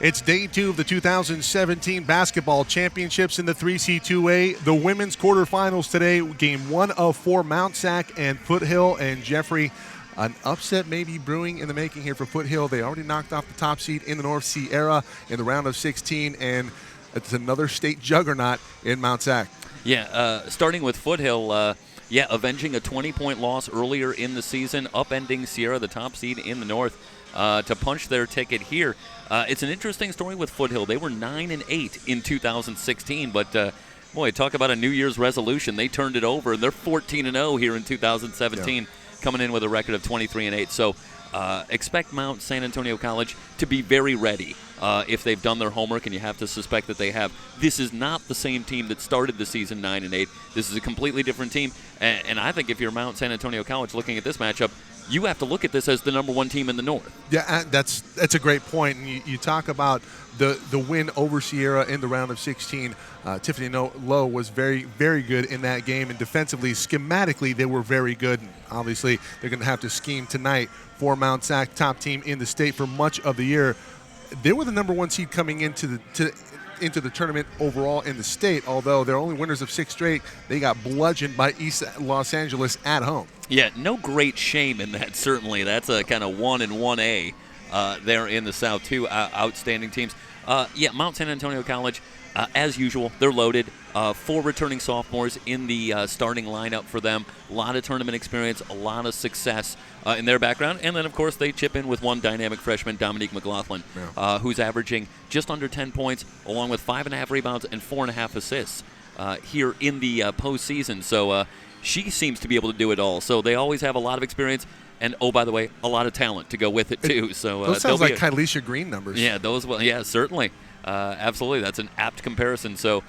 It's day 2 of the 2017 basketball championships in the 3C2A. The women's quarterfinals today, game 1 of 4, Mount Sac and Foothill. And Jeffrey, an upset may be brewing in the making here for Foothill. They already knocked off the top seed in the North Sierra in the round of 16, and it's another state juggernaut in Mount Sac. Yeah, starting with Foothill, avenging a 20-point loss earlier in the season, upending Sierra, the top seed in the North, to punch their ticket here. It's an interesting story with Foothill. They were 9-8 in 2016, but boy, talk about a New Year's resolution. They turned it over, and they're 14-0 here in 2017, coming in with a record of 23-8. So expect Mount San Antonio College to be very ready if they've done their homework, and you have to suspect that they have. This is not the same team that started the season 9-8. This is a completely different team, and I think if you're Mount San Antonio College looking at this matchup, you have to look at this as the number 1 team in the North. Yeah, that's a great point. And you talk about the win over Sierra in the round of 16. Tiffany Lowe was very, very good in that game, and defensively, schematically, they were very good. And obviously, they're going to have to scheme tonight for Mount Sac, top team in the state for much of the year. They were the number 1 seed coming into the tournament overall in the state, although they're only winners of 6 straight. They got bludgeoned by East Los Angeles at home. Yeah, no great shame in that, certainly. That's a kind of 1 and 1A there in the South, two outstanding teams. Mount San Antonio College, as usual, they're loaded. 4 returning sophomores in the starting lineup for them. A lot of tournament experience, a lot of success in their background. And then, of course, they chip in with one dynamic freshman, Dominique McLaughlin, who's averaging just under 10 points, along with 5.5 rebounds and 4.5 assists here in the postseason. So she seems to be able to do it all. So they always have a lot of experience. And, oh, by the way, a lot of talent to go with it, too. So those sounds like Kylisha Green numbers. Yeah, certainly. Absolutely. That's an apt comparison. So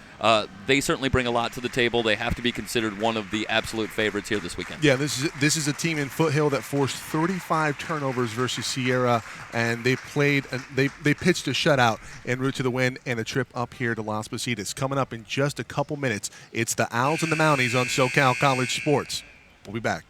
they certainly bring a lot to the table. They have to be considered one of the absolute favorites here this weekend. Yeah, this is a team in Foothill that forced 35 turnovers versus Sierra, and they pitched a shutout en route to the win and a trip up here to Las Positas. Coming up in just a couple minutes, it's the Owls and the Mounties on SoCal College Sports. We'll be back.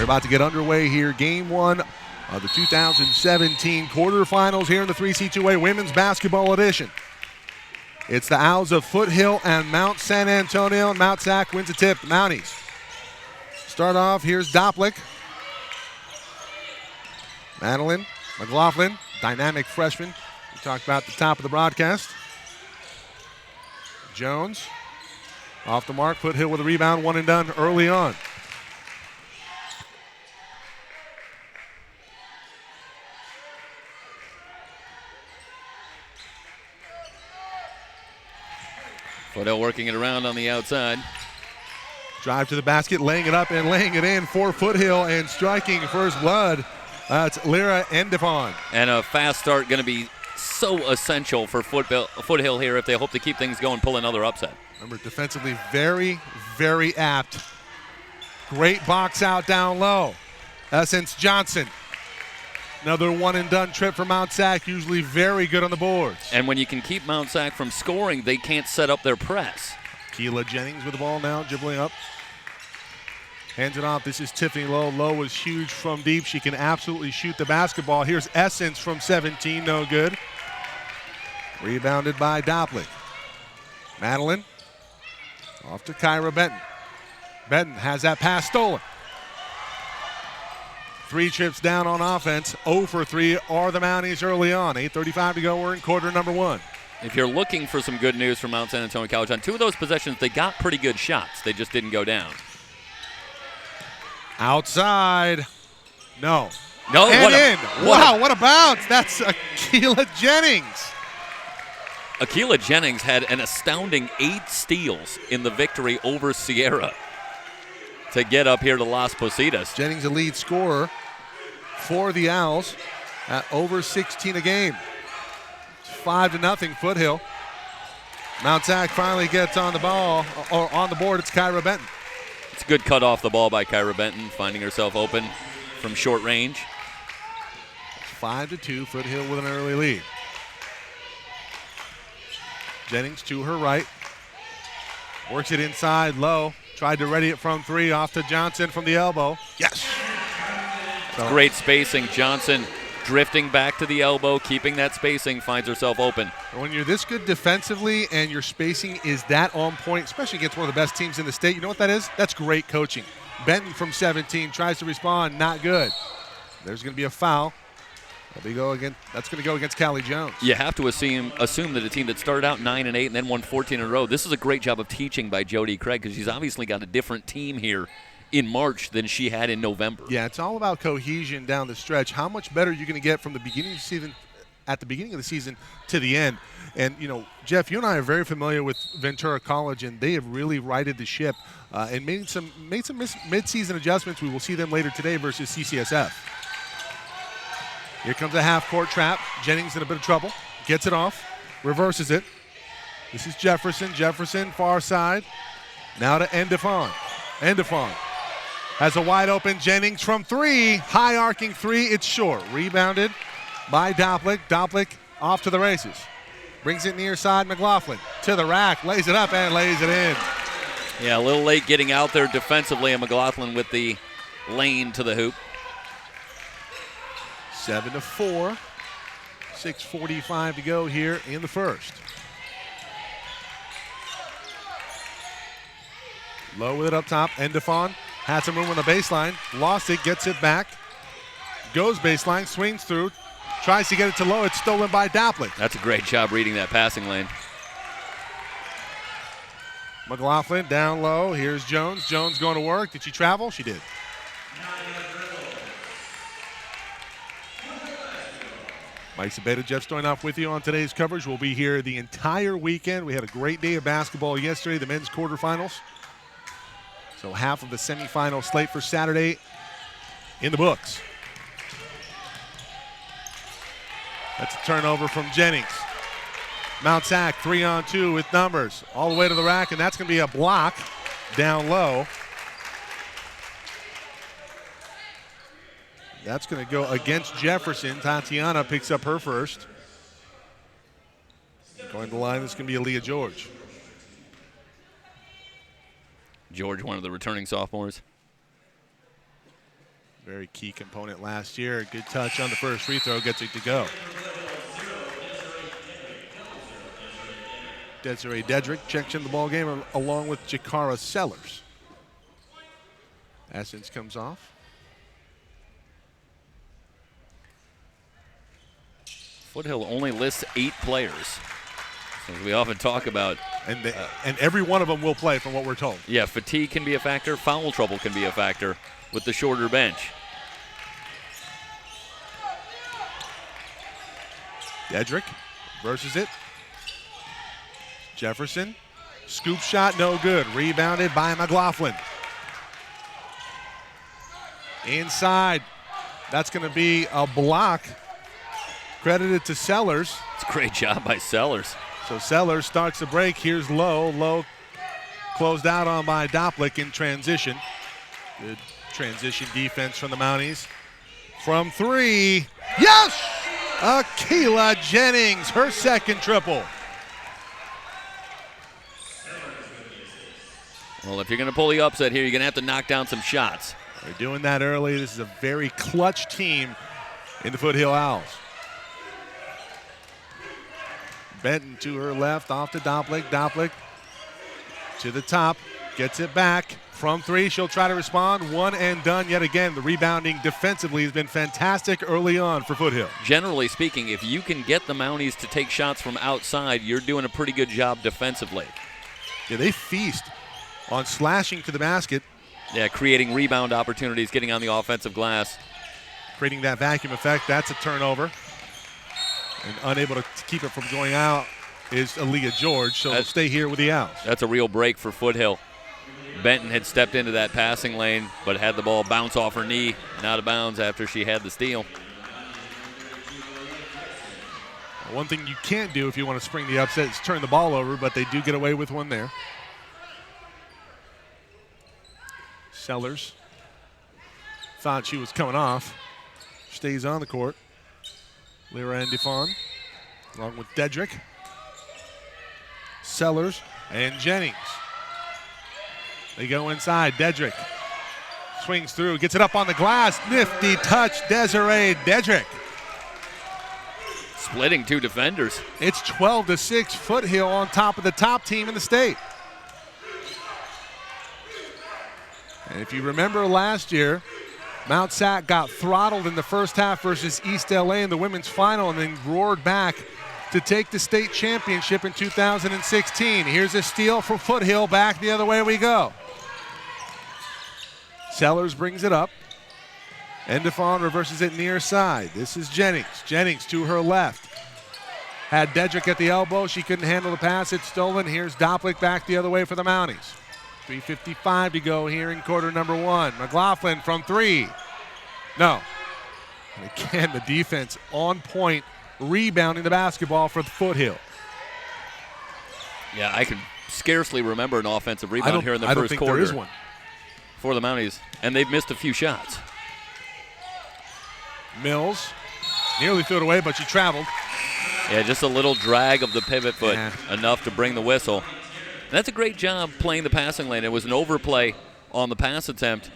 about to get underway here. Game 1 of the 2017 quarterfinals here in the 3C2A Women's Basketball Edition. It's the Owls of Foothill and Mount San Antonio. Mount Sac wins a tip. The Mounties start off. Here's Doplick. Madeline McLaughlin, dynamic freshman. We talked about at the top of the broadcast. Jones off the mark. Foothill with a rebound, one and done early on. Foothill working it around on the outside. Drive to the basket, laying it up and laying it in for Foothill, and striking first blood. That's Lyra Endifon. And a fast start going to be so essential for Foothill here if they hope to keep things going, pull another upset. Remember, defensively very, very apt. Great box out down low. Essence Johnson. Another one-and-done trip for Mount Sac, usually very good on the boards. And when you can keep Mount Sac from scoring, they can't set up their press. Keela Jennings with the ball now, dribbling up. Hands it off. This is Tiffany Lowe. Lowe was huge from deep. She can absolutely shoot the basketball. Here's Essence from 17, no good. Rebounded by Doplick. Madeline off to Kyra Benton. Benton has that pass stolen. 3 trips down on offense. 0 for 3 are the Mounties early on. 8:35 to go. We're in quarter number 1. If you're looking for some good news from Mount San Antonio College, on 2 of those possessions, they got pretty good shots. They just didn't go down. Outside. No. No, and in. What a bounce. That's Akila Jennings. Akila Jennings had an astounding 8 steals in the victory over Sierra to get up here to Las Positas. Jennings, a lead scorer for the Owls at over 16 a game. 5-0 Foothill. Mount Sac finally gets on the ball, or on the board. It's Kyra Benton. It's a good cut off the ball by Kyra Benton, finding herself open from short range. 5-2, Foothill with an early lead. Jennings to her right. Works it inside low. Tried to ready it from 3, off to Johnson from the elbow. Yes. So, great spacing. Johnson drifting back to the elbow, keeping that spacing, finds herself open. When you're this good defensively and your spacing is that on point, especially against one of the best teams in the state, you know what that is? That's great coaching. Benton from 17 tries to respond, not good. There's going to be a foul. That's going to go against Callie Jones. You have to assume that a team that started out 9-8 and then won 14 in a row, this is a great job of teaching by Jody Craig, because she's obviously got a different team here in March than she had in November. Yeah, it's all about cohesion down the stretch. How much better you're going to get from the beginning of the season, at the beginning of the season to the end. And, you know, Jeff, you and I are very familiar with Ventura College, and they have really righted the ship and made some mid-season adjustments. We will see them later today versus CCSF. Here comes a half-court trap. Jennings in a bit of trouble. Gets it off. Reverses it. This is Jefferson. Jefferson, far side. Now to Endifon. Endifon has a wide-open Jennings from 3. High-arcing 3. It's short. Rebounded by Doplick. Doplick off to the races. Brings it near side. McLaughlin to the rack. Lays it up and lays it in. Yeah, a little late getting out there defensively, and McLaughlin with the lane to the hoop. 7-4. 6:45 to go here in the first. Low with it up top. Endifon had some room on the baseline. Lost it, gets it back. Goes baseline, swings through. Tries to get it to Low. It's stolen by Doplick. That's a great job reading that passing lane. McLaughlin down low. Here's Jones. Jones going to work. Did she travel? She did. Mike Sabeta, Jeff Stoynoff with you on today's coverage. We'll be here the entire weekend. We had a great day of basketball yesterday, the men's quarterfinals. So half of the semifinal slate for Saturday in the books. That's a turnover from Jennings. Mount Sac 3-on-2 with numbers all the way to the rack, and that's going to be a block down low. That's going to go against Jefferson. Tatiana picks up her first. Going to the line, it's going to be Aaliyah George. George, one of the returning sophomores. Very key component last year. Good touch on the first free throw, gets it to go. Desiree Dedrick checks in the ball game along with Jakara Sellers. Essence comes off. Foothill only lists 8 players, as we often talk about. And every one of them will play from what we're told. Yeah, fatigue can be a factor. Foul trouble can be a factor with the shorter bench. Dedrick versus it. Jefferson, scoop shot, no good. Rebounded by McLaughlin. Inside, that's going to be a block. Credited to Sellers. It's a great job by Sellers. So Sellers starts the break. Here's Lowe. Lowe closed out on by Doplick in transition. Good transition defense from the Mounties. From 3, yes! Akila Jennings, her second triple. Well, if you're going to pull the upset here, you're going to have to knock down some shots. They're doing that early. This is a very clutch team in the Foothill Owls. Benton to her left, off to Doplick. Doplick to the top, gets it back. From 3, she'll try to respond. One and done yet again. The rebounding defensively has been fantastic early on for Foothill. Generally speaking, if you can get the Mounties to take shots from outside, you're doing a pretty good job defensively. Yeah, they feast on slashing to the basket. Yeah, creating rebound opportunities, getting on the offensive glass. Creating that vacuum effect. That's a turnover. And unable to keep it from going out is Aaliyah George, so they'll stay here with the Owls. That's a real break for Foothill. Benton had stepped into that passing lane, but had the ball bounce off her knee and out of bounds after she had the steal. One thing you can't do if you want to spring the upset is turn the ball over, but they do get away with one there. Sellers thought she was coming off. Stays on the court. Lyra and Defon, along with Dedrick. Sellers and Jennings. They go inside. Dedrick swings through, gets it up on the glass. Nifty touch, Desiree Dedrick. Splitting 2 defenders. It's 12-6, Foothill on top of the top team in the state. And if you remember last year, Mount Sac got throttled in the first half versus East LA in the women's final and then roared back to take the state championship in 2016. Here's a steal for Foothill. Back the other way we go. Sellers brings it up. Endefon reverses it near side. This is Jennings. Jennings to her left. Had Dedrick at the elbow. She couldn't handle the pass. It's stolen. Here's Doplick back the other way for the Mounties. 3:55 to go here in quarter number 1. McLaughlin from 3. No. And again, the defense on point, rebounding the basketball for the Foothill. Yeah, I can scarcely remember an offensive rebound here in the first quarter. I don't think there is one. For the Mounties, and they've missed a few shots. Mills nearly threw it away, but she traveled. Yeah, just a little drag of the pivot foot, enough to bring the whistle. And that's a great job playing the passing lane. It was an overplay on the pass attempt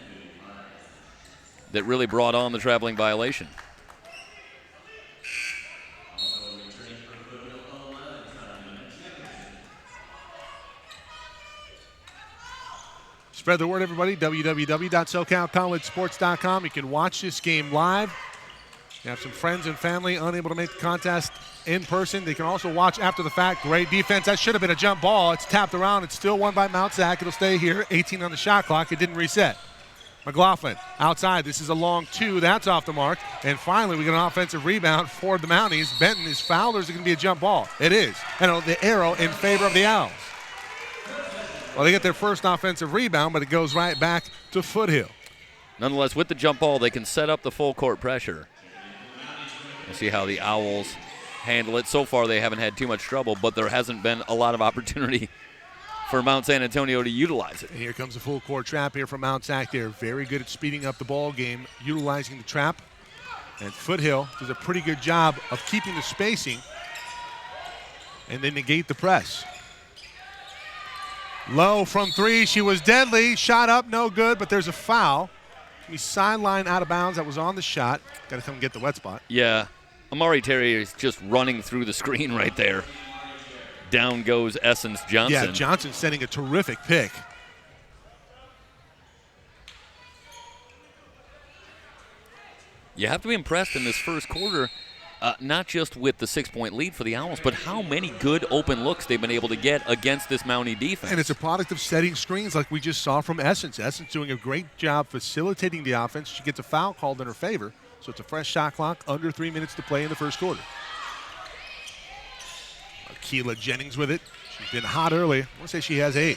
that really brought on the traveling violation. Spread the word, everybody. www.socalcollegesports.com. You can watch this game live. You have some friends and family unable to make the contest in person. They can also watch after the fact. Great defense. That should have been a jump ball. It's tapped around. It's still won by Mount Sac. It'll stay here. 18 on the shot clock. It didn't reset. McLaughlin outside. This is a long 2. That's off the mark. And finally, we get an offensive rebound for the Mounties. Benton is fouled, or is it going to be a jump ball? It is. And the arrow in favor of the Owls. Well, they get their first offensive rebound, but it goes right back to Foothill. Nonetheless, with the jump ball, they can set up the full court pressure. We'll see how the Owls handle it. So far, they haven't had too much trouble, but there hasn't been a lot of opportunity for Mount San Antonio to utilize it. And here comes a full court trap here from Mount Sac. They're very good at speeding up the ball game, utilizing the trap. And Foothill does a pretty good job of keeping the spacing, and they negate the press. Lowe from 3. She was deadly. Shot up, no good, but there's a foul. be sideline out of bounds. That was on the shot. Got to come get the wet spot. Yeah. Amari Terry is just running through the screen right there. Down goes Essence Johnson. Yeah, Johnson sending a terrific pick. You have to be impressed in this first quarter, not just with the 6-point lead for the Owls, but how many good open looks they've been able to get against this Mountie defense. And it's a product of setting screens like we just saw from Essence. Essence doing a great job facilitating the offense. She gets a foul called in her favor, so it's a fresh shot clock, under 3 minutes to play in the first quarter. Keila Jennings with it. She's been hot early. I want to say she has 8.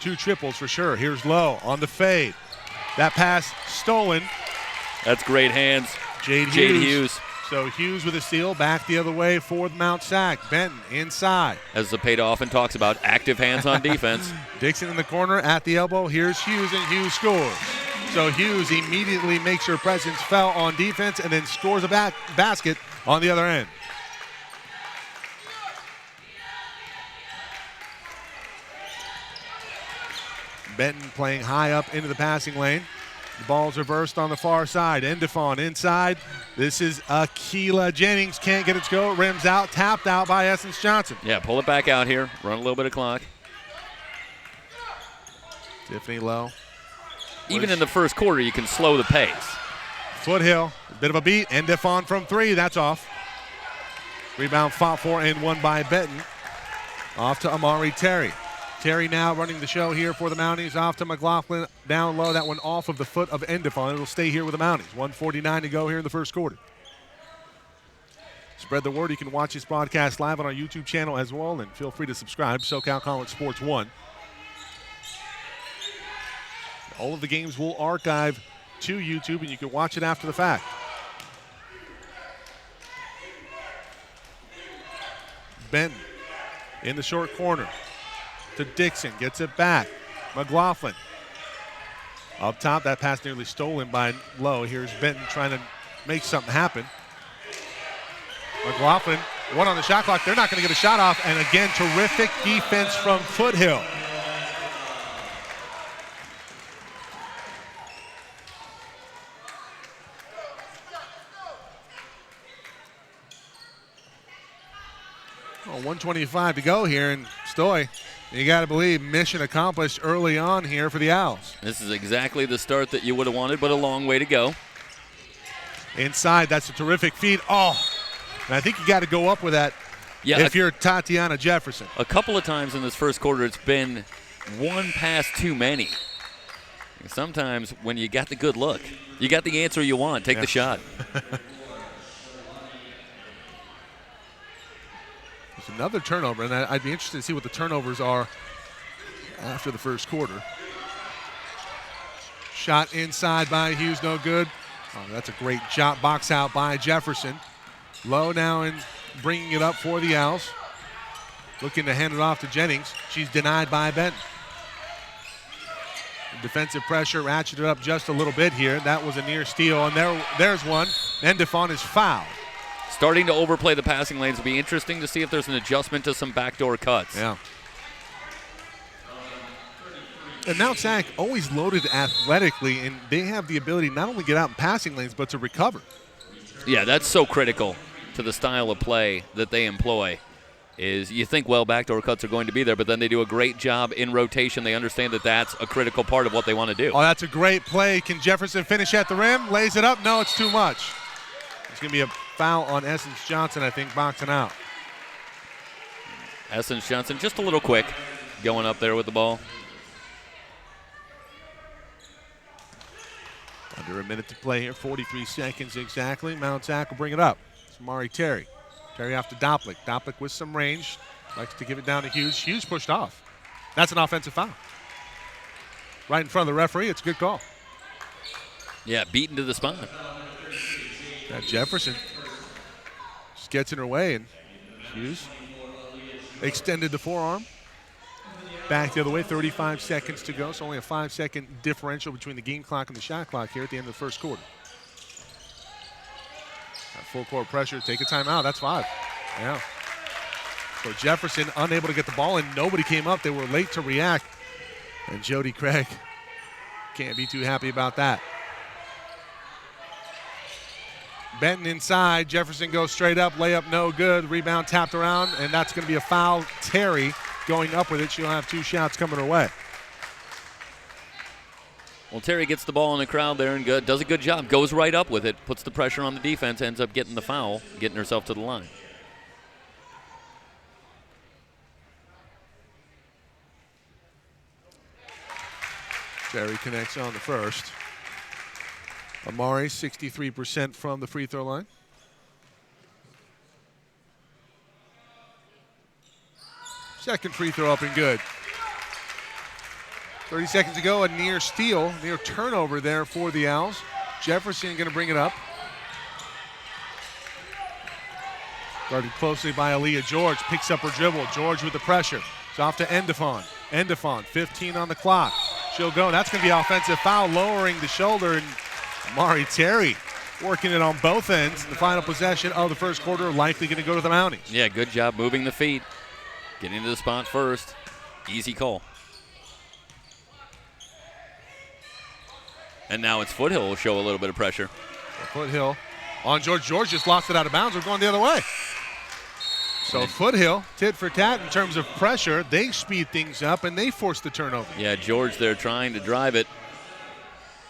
2 triples for sure. Here's Lowe on the fade. That pass stolen. That's great hands. Jade Hughes. So Hughes with a steal, back the other way for Mount Sac. Benton inside. As Zepeda often talks about, active hands on defense. Dixon in the corner at the elbow. Here's Hughes, and Hughes scores. So Hughes immediately makes her presence felt on defense and then scores a basket on the other end. Benton playing high up into the passing lane. The ball's reversed on the far side. Endefon inside. This is Keila Jennings. Can't get it to go. Rims out. Tapped out by Essence Johnson. Yeah, pull it back out here. Run a little bit of clock. Tiffany Lowe. Even in the first quarter, you can slow the pace. Foothill. A bit of a beat. Endefon from 3. That's off. Rebound fought for and won by Benton. Off to Amari Terry. Terry now running the show here for the Mounties. Off to McLaughlin. Down low. That one off of the foot of Endefon. It'll stay here with the Mounties. 1:49 to go here in the first quarter. Spread the word. You can watch this broadcast live on our YouTube channel as well, and feel free to subscribe. SoCal College Sports 1. All of the games will archive to YouTube, and you can watch it after the fact. Benton in the short corner. To Dixon, gets it back. McLaughlin. Up top, that pass nearly stolen by Lowe. Here's Benton trying to make something happen. McLaughlin, 1 on the shot clock. They're not going to get a shot off. And again, terrific defense from Foothill. Oh, 1:25 to go here, and Stoy, you got to believe, mission accomplished early on here for the Owls. This is exactly the start that you would have wanted, but a long way to go. Inside, that's a terrific feed. Oh, and I think you got to go up with that if you're Tatiana Jefferson. A couple of times in this first quarter, it's been one pass too many. And sometimes when you got the good look, you got the answer you want, take the shot. There's another turnover, and I'd be interested to see what the turnovers are after the first quarter. Shot inside by Hughes, no good. Oh, that's a great shot. Box out by Jefferson. Low now and bringing it up for the Owls. Looking to hand it off to Jennings. She's denied by Benton. Defensive pressure ratcheted up just a little bit here. That was a near steal, and there's one. Endefon is fouled. Starting to overplay the passing lanes. It'll be interesting to see if there's an adjustment to some backdoor cuts. Yeah. And Mount Sac always loaded athletically, and they have the ability not only to get out in passing lanes, but to recover. Yeah, that's so critical to the style of play that they employ. Is you think, well, backdoor cuts are going to be there, but then they do a great job in rotation. They understand that that's a critical part of what they want to do. Oh, that's a great play. Can Jefferson finish at the rim? Lays it up. No, it's too much. It's going to be a foul on Essence Johnson, I think, boxing out. Essence Johnson just a little quick going up there with the ball. Under a minute to play here, 43 seconds exactly. Mount Sac will bring it up. It's Mari Terry. Terry off to Doplick. Doplick with some range. Likes to give it down to Hughes. Hughes pushed off. That's an offensive foul. Right in front of the referee. It's a good call. Yeah, beaten to the spot. That Jefferson just gets in her way, and Hughes extended the forearm. Back the other way, 35 seconds to go. So only a 5-second differential between the game clock and the shot clock here at the end of the first quarter. Got full court pressure. Take a timeout. That's 5. Yeah. So Jefferson unable to get the ball, and nobody came up. They were late to react. And Jody Craig Can't be too happy about that. Benton inside. Jefferson goes straight up. Layup no good. Rebound tapped around, and that's going to be a foul. Terry going up with it. She'll have 2 shots coming her way. Well, Terry gets the ball in the crowd there and does a good job. Goes right up with it. Puts the pressure on the defense. Ends up getting the foul. Getting herself to the line. Terry connects on the first. Amari, 63% from the free throw line. Second free throw up and good. 30 seconds ago, a near steal, near turnover there for the Owls. Jefferson going to bring it up. Guarded closely by Aaliyah George. Picks up her dribble. George with the pressure. It's off to Endefon. Endefon, 15 on the clock. She'll go. That's going to be an offensive foul, lowering the shoulder. And Amari Terry working it on both ends. The final possession of the first quarter, likely going to go to the Mounties. Yeah, good job moving the feet. Getting to the spot first. Easy call. And now it's Foothill will show a little bit of pressure. Foothill on George. George just lost it out of bounds. We're going the other way. So Foothill, tit for tat in terms of pressure. They speed things up, and they force the turnover. Yeah, George there trying to drive it.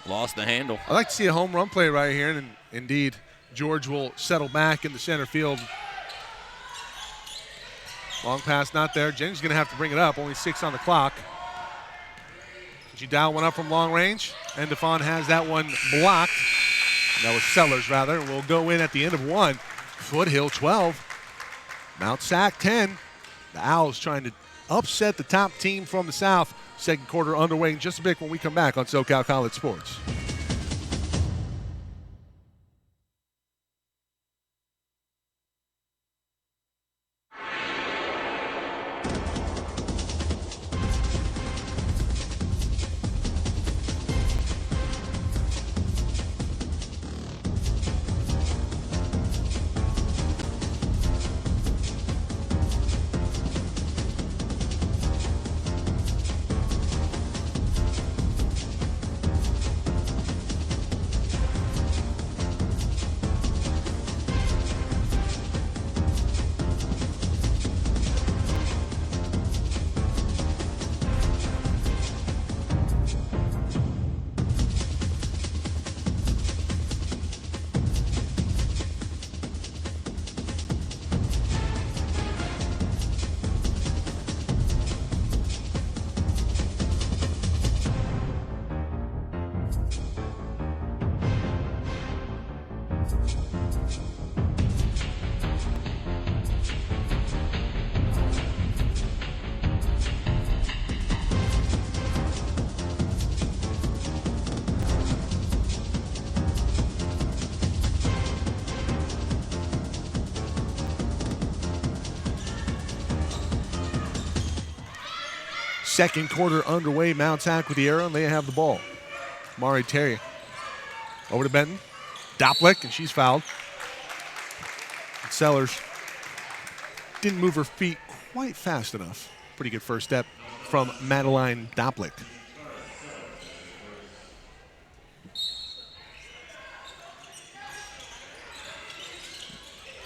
Lost the handle. I'd like to see a home run play right here, and indeed, George will settle back in the center field. Long pass not there. Jenny's going to have to bring it up. Only 6 on the clock. She dial one up from long range. And Endefon has that one blocked. That was Sellers, rather. Will go in at the end of 1. Foothill 12. Mount Sac 10. The Owls trying to upset the top team from the South. Second quarter underway in just a bit when we come back on SoCal College Sports. Second quarter underway. Mount Sac with the arrow, and they have the ball. Mari Terry over to Benton. Doplick, and she's fouled. Sellers didn't move her feet quite fast enough. Pretty good first step from Madeline Doplick.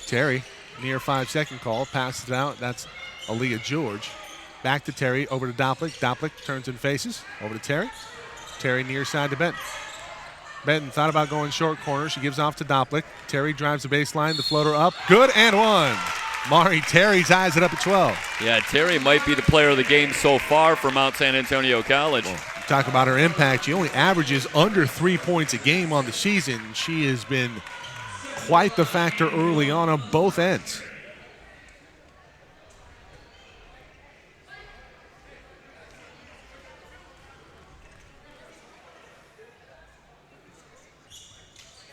Terry, near 5-second call, passes it out. That's Aaliyah George. Back to Terry, over to Doplick. Doplick turns and faces. Over to Terry. Terry near side to Benton. Benton thought about going short corner. She gives off to Doplick. Terry drives the baseline. The floater up. Good and 1. Mari Terry ties it up at 12. Yeah, Terry might be the player of the game so far for Mount San Antonio College. Well, talk about her impact. She only averages under 3 points a game on the season. She has been quite the factor early on both ends.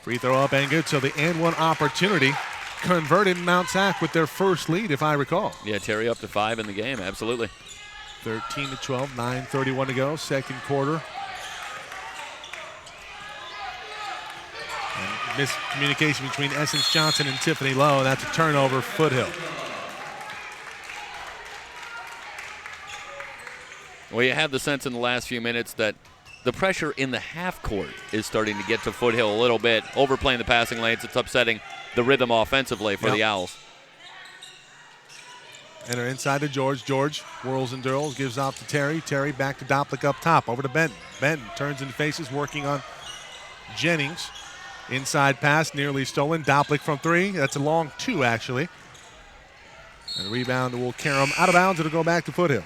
Free throw up and good, so the and 1 opportunity converted Mount Sac with their first lead, if I recall. Yeah, Terry up to 5 in the game, absolutely. 13-12, 9:31 to go, second quarter. And miscommunication between Essence Johnson and Tiffany Lowe. That's a turnover, Foothill. Well, you have the sense in the last few minutes that the pressure in the half court is starting to get to Foothill a little bit, overplaying the passing lanes. It's upsetting the rhythm offensively for the Owls. And her inside to George. George whirls and dirls, gives off to Terry. Terry back to Doplick up top, over to Benton. Benton turns and faces, working on Jennings. Inside pass, nearly stolen. Doplick from three. That's a long two, actually. And the rebound will carry them out of bounds. It'll go back to Foothill.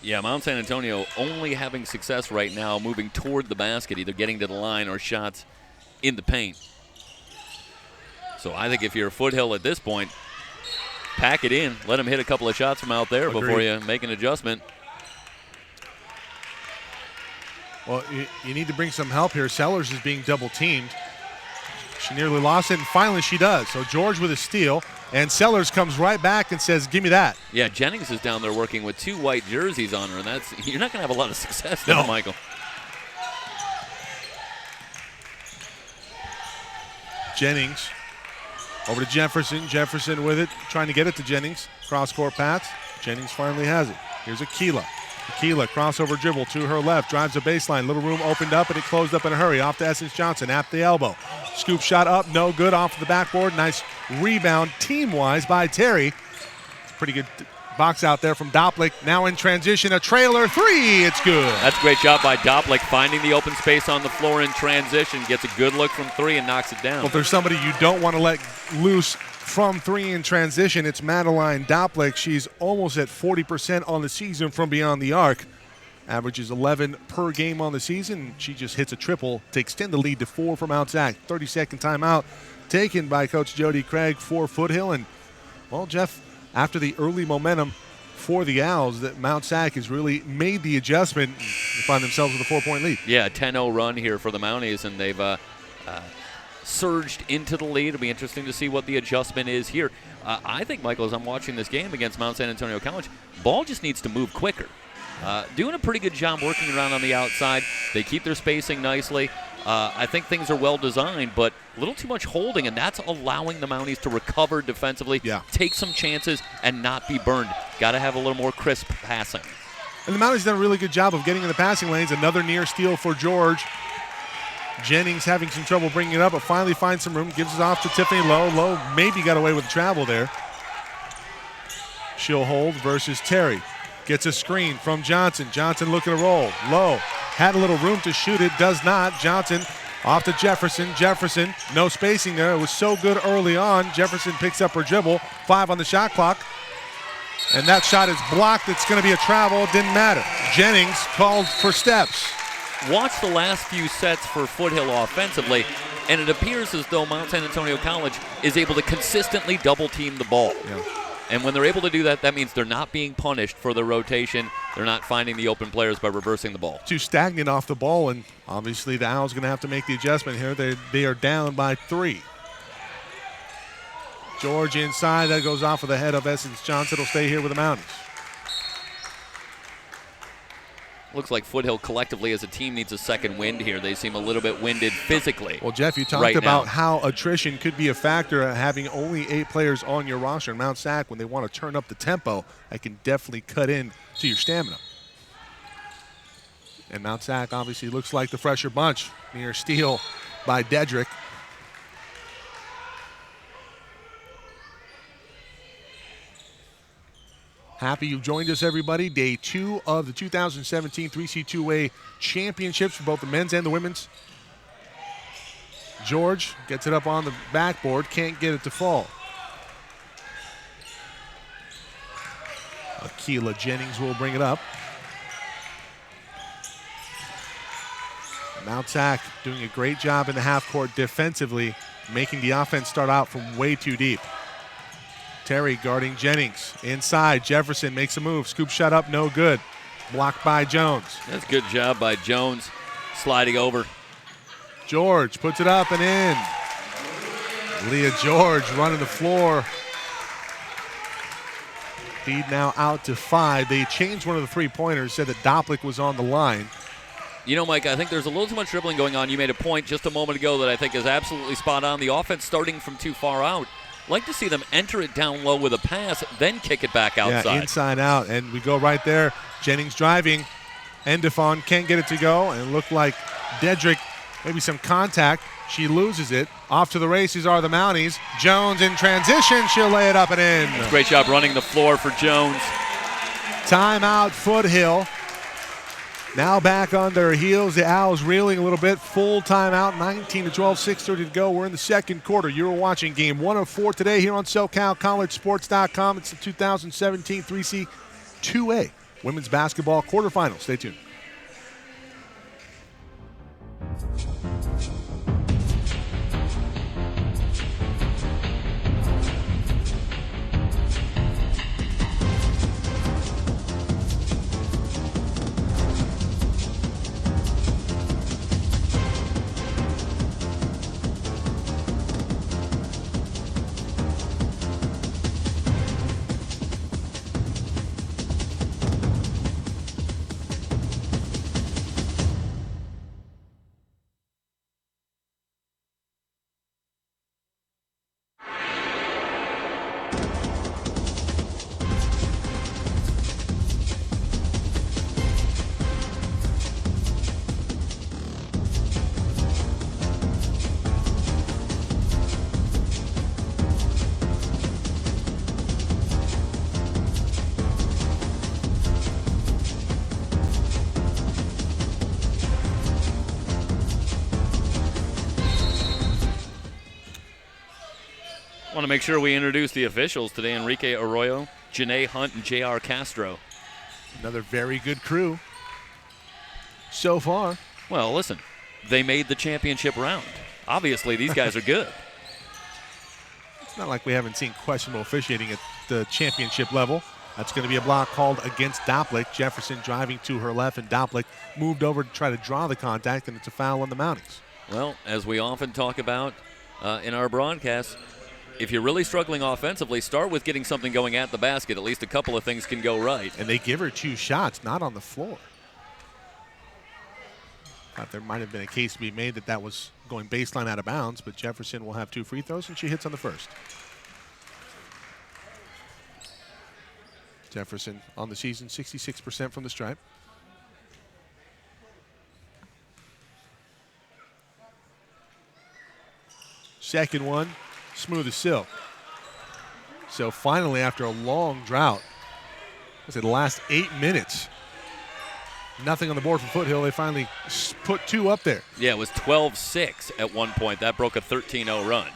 Yeah, Mount San Antonio only having success right now moving toward the basket, either getting to the line or shots in the paint. So I think if you're Foothill at this point, pack it in. Let them hit a couple of shots from out there before you make an adjustment. Well, you need to bring some help here. Sellers is being double-teamed. She nearly lost it, and finally she does. So George with a steal, and Sellers comes right back and says, give me that. Yeah, Jennings is down there working with 2 white jerseys on her, and you're not going to have a lot of success there, Michael. Jennings over to Jefferson. Jefferson with it, trying to get it to Jennings. Cross-court pass. Jennings finally has it. Here's Aquila. Aquila, crossover dribble to her left, drives the baseline. Little room opened up, and it closed up in a hurry. Off to Essence Johnson at the elbow. Scoop shot up, no good, off the backboard. Nice rebound team-wise by Terry. It's a pretty good box out there from Doplick. Now in transition, a trailer three. It's good. That's a great job by Doplick, finding the open space on the floor in transition. Gets a good look from three and knocks it down. Well, if there's somebody you don't want to let loose from three in transition, it's Madeline Doplick. She's almost at 40% on the season from beyond the arc. Averages 11 per game on the season. She just hits a triple to extend the lead to 4 for Mount Sac. 30-second timeout taken by Coach Jody Craig for Foothill. And, well, Jeff, after the early momentum for the Owls, that Mount Sac has really made the adjustment and find themselves with a 4-point lead. Yeah, a 10-0 run here for the Mounties, and they've surged into the lead. It'll be interesting to see what the adjustment is here. I think, Michael, as I'm watching this game against Mount San Antonio College, ball just needs to move quicker. Doing a pretty good job working around on the outside. They keep their spacing nicely. I think things are well designed, but a little too much holding, and that's allowing the Mounties to recover defensively, take some chances, and not be burned. Got to have a little more crisp passing. And the Mounties done a really good job of getting in the passing lanes. Another near steal for George. Jennings having some trouble bringing it up, but finally finds some room. Gives it off to Tiffany Lowe. Lowe maybe got away with the travel there. She'll hold versus Terry. Gets a screen from Johnson. Johnson looking to roll. Lowe had a little room to shoot it. Does not. Johnson off to Jefferson. Jefferson, no spacing there. It was so good early on. Jefferson picks up her dribble. 5 on the shot clock. And that shot is blocked. It's going to be a travel. It didn't matter. Jennings called for steps. Watch the last few sets for Foothill offensively, and it appears as though Mount San Antonio College is able to consistently double-team the ball. Yeah. And when they're able to do that, that means they're not being punished for the rotation. They're not finding the open players by reversing the ball. Too stagnant off the ball, and obviously the Owls going to have to make the adjustment here. They are down by 3. George inside. That goes off of the head of Essence Johnson. It'll stay here with the Mounties. Looks like Foothill collectively as a team needs a second wind here. They seem a little bit winded physically. Well, Jeff, you talked about how attrition could be a factor of having only 8 players on your roster. And Mount Sac, when they want to turn up the tempo, that can definitely cut in to your stamina. And Mount Sac obviously looks like the fresher bunch. Near steal by Dedrick. Happy you've joined us, everybody. Day 2 of the 2017 3C2A championships for both the men's and the women's. George gets it up on the backboard, can't get it to fall. Aquila Jennings will bring it up. Mount Sac doing a great job in the half court defensively, making the offense start out from way too deep. Terry guarding Jennings. Inside, Jefferson makes a move. Scoop shot up, no good. Blocked by Jones. That's a good job by Jones, sliding over. George puts it up and in. Leah George running the floor. Lead now out to 5. They changed one of the three-pointers, said that Doplick was on the line. You know, Mike, I think there's a little too much dribbling going on. You made a point just a moment ago that I think is absolutely spot on. The offense starting from too far out. Like to see them enter it down low with a pass, then kick it back outside. Yeah, inside out, and we go right there. Jennings driving. Endefon can't get it to go, and it looked like Dedrick, maybe some contact. She loses it. Off to the races are the Mounties. Jones in transition. She'll lay it up and in. Great job running the floor for Jones. Timeout, Foothill. Now back on their heels. The Owls reeling a little bit. Full timeout, 19-12, 6:30 to go. We're in the second quarter. You're watching game 104 today here on SoCalCollegeSports.com. It's the 2017 3C2A Women's Basketball Quarterfinal. Stay tuned. Want to make sure we introduce the officials today. Enrique Arroyo, Janae Hunt, and J.R. Castro. Another very good crew so far. Well, listen, they made the championship round. Obviously, these guys are good. It's not like we haven't seen questionable officiating at the championship level. That's going to be a block called against Doplick. Jefferson driving to her left, and Doplick moved over to try to draw the contact, and it's a foul on the Mounties. Well, as we often talk about in our broadcasts, if you're really struggling offensively, start with getting something going at the basket. At least a couple of things can go right. And they give her 2 shots, not on the floor. Thought there might have been a case to be made that was going baseline out of bounds, but Jefferson will have 2 free throws, and she hits on the first. Jefferson on the season, 66% from the stripe. Second one, smooth as silk. So finally, after a long drought, the last 8 minutes, nothing on the board for Foothill. They finally put 2 up there. Yeah, it was 12-6 at one point. That broke a 13-0 run.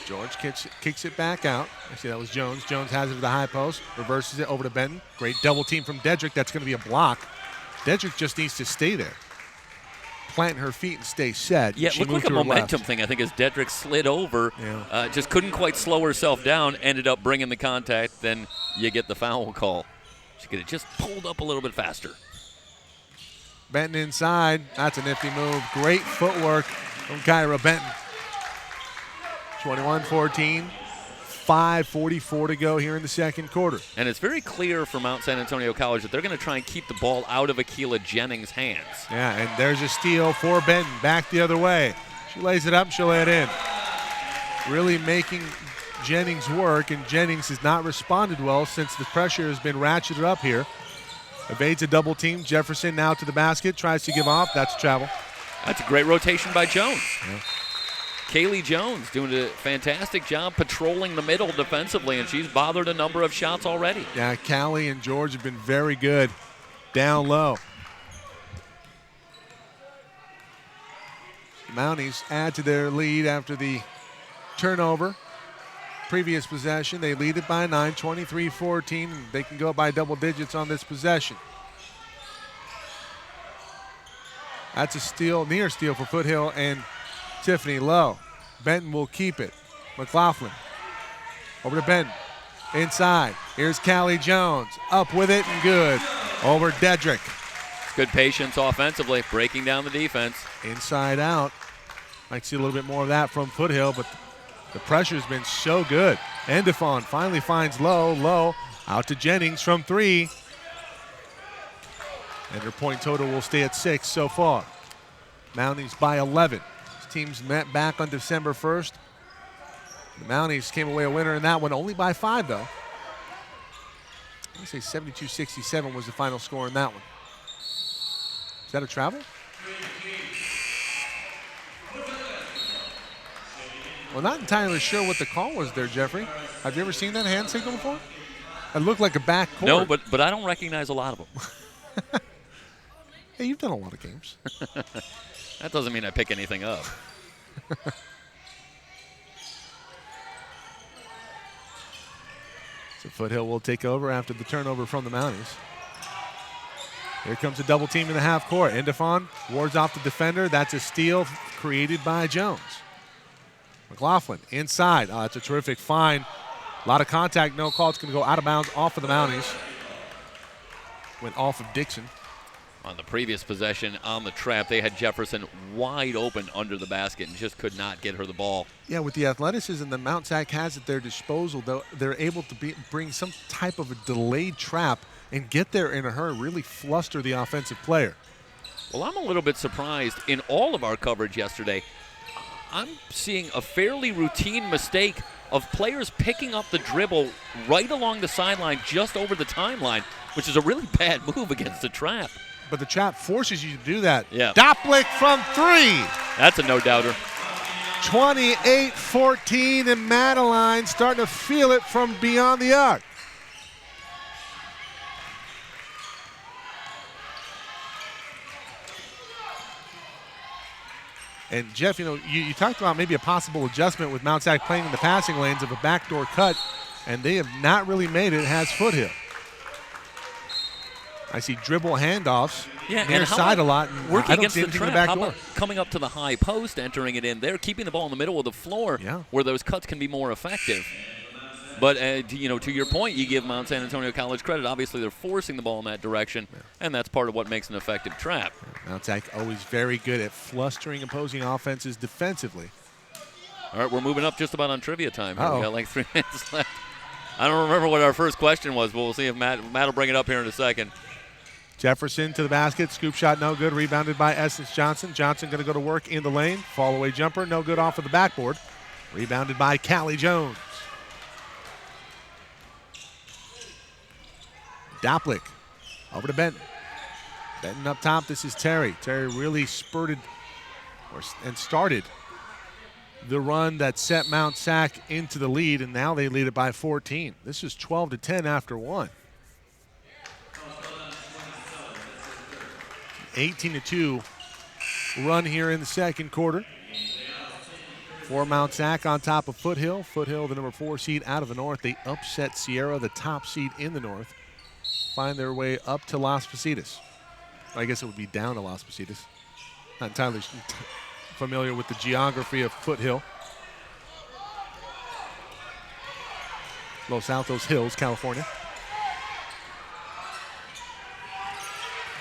George kicks it back out. I see that was Jones. Jones has it to the high post, reverses it over to Benton. Great double team from Dedrick. That's going to be a block. Dedrick just needs to stay there. Plant her feet and stay set. Yeah, it looked like a momentum thing, I think, as Dedrick slid over. Yeah. Just couldn't quite slow herself down, ended up bringing the contact, then you get the foul call. She could have just pulled up a little bit faster. Benton inside. That's a nifty move. Great footwork from Kyra Benton. 21-14. 5:44 to go here in the second quarter. And it's very clear for Mount San Antonio College that they're going to try and keep the ball out of Akilah Jennings' hands. Yeah, and there's a steal for Benton. Back the other way. She lays it up, she'll lay it in. Really making Jennings work, and Jennings has not responded well since the pressure has been ratcheted up here. Evades a double team. Jefferson now to the basket, tries to give off. That's travel. That's a great rotation by Jones. Yeah. Kaylee Jones doing a fantastic job patrolling the middle defensively, and she's bothered a number of shots already. Yeah, Callie and George have been very good down low. The Mounties add to their lead after the turnover. Previous possession, they lead it by 9, 23-14. They can go by double digits on this possession. That's a steal, near steal for Foothill and Tiffany Lowe. Benton will keep it. McLaughlin over to Benton. Inside. Here's Callie Jones. Up with it and good. Over Dedrick. It's good patience offensively, breaking down the defense. Inside out. Might see a little bit more of that from Foothill, but the pressure's been so good. Endefon finally finds Lowe. Lowe out to Jennings from 3. And her point total will stay at 6 so far. Mounties by 11. Teams met back on December 1st. The Mounties came away a winner in that one, only by 5, though. I want to say 72-67 was the final score in that one. Is that a travel? Well, not entirely sure what the call was there, Jeffrey. Have you ever seen that hand signal before? It looked like a back court. No, but I don't recognize a lot of them. Hey, you've done a lot of games. That doesn't mean I pick anything up. So Foothill will take over after the turnover from the Mounties. Here comes a double team in the half court. Indefon wards off the defender. That's a steal created by Jones. McLaughlin inside. Oh, that's a terrific find. A lot of contact, no call. It's going to go out of bounds off of the Mounties. Went off of Dixon. On the previous possession on the trap, they had Jefferson wide open under the basket and just could not get her the ball. Yeah, with the athleticism that Mount Sac has at their disposal, they're able to bring some type of a delayed trap and get there in a hurry, really fluster the offensive player. Well, I'm a little bit surprised in all of our coverage yesterday. I'm seeing a fairly routine mistake of players picking up the dribble right along the sideline just over the timeline, which is a really bad move against the trap. But the trap forces you to do that. Yeah. Doplick from 3. That's a no-doubter. 28-14, and Madeline starting to feel it from beyond the arc. And, Jeff, you talked about maybe a possible adjustment with Mount Sac playing in the passing lanes of a backdoor cut, and they have not really made it, has Foothill. I see dribble handoffs near side a lot. And working I don't against see the anything trap. in the back How door. about coming up to the high post, entering it in there, keeping the ball in the middle of the floor where those cuts can be more effective. But, to your point, you give Mount San Antonio College credit. Obviously, they're forcing the ball in that direction, and that's part of what makes an effective trap. Mount Sac always very good at flustering opposing offenses defensively. All right, we're moving up just about on trivia time. Here. Uh-oh. We got like 3 minutes left. I don't remember what our first question was, but we'll see if Matt will bring it up here in a second. Jefferson to the basket. Scoop shot no good. Rebounded by Essence Johnson. Johnson going to go to work in the lane. Fall away jumper. No good off of the backboard. Rebounded by Callie Jones. Doplick over to Benton. Benton up top. This is Terry. Terry really spurted and started the run that set Mount Sac into the lead, and now they lead it by 14. This is 12-10 after 1. 18-2 run here in the second quarter for Mount Sac on top of Foothill. Foothill, the number 4 seed out of the north. They upset Sierra, the top seed in the north. Find their way up to Las Positas. I guess it would be down to Las Positas. Not entirely familiar with the geography of Foothill. Los Altos Hills, California.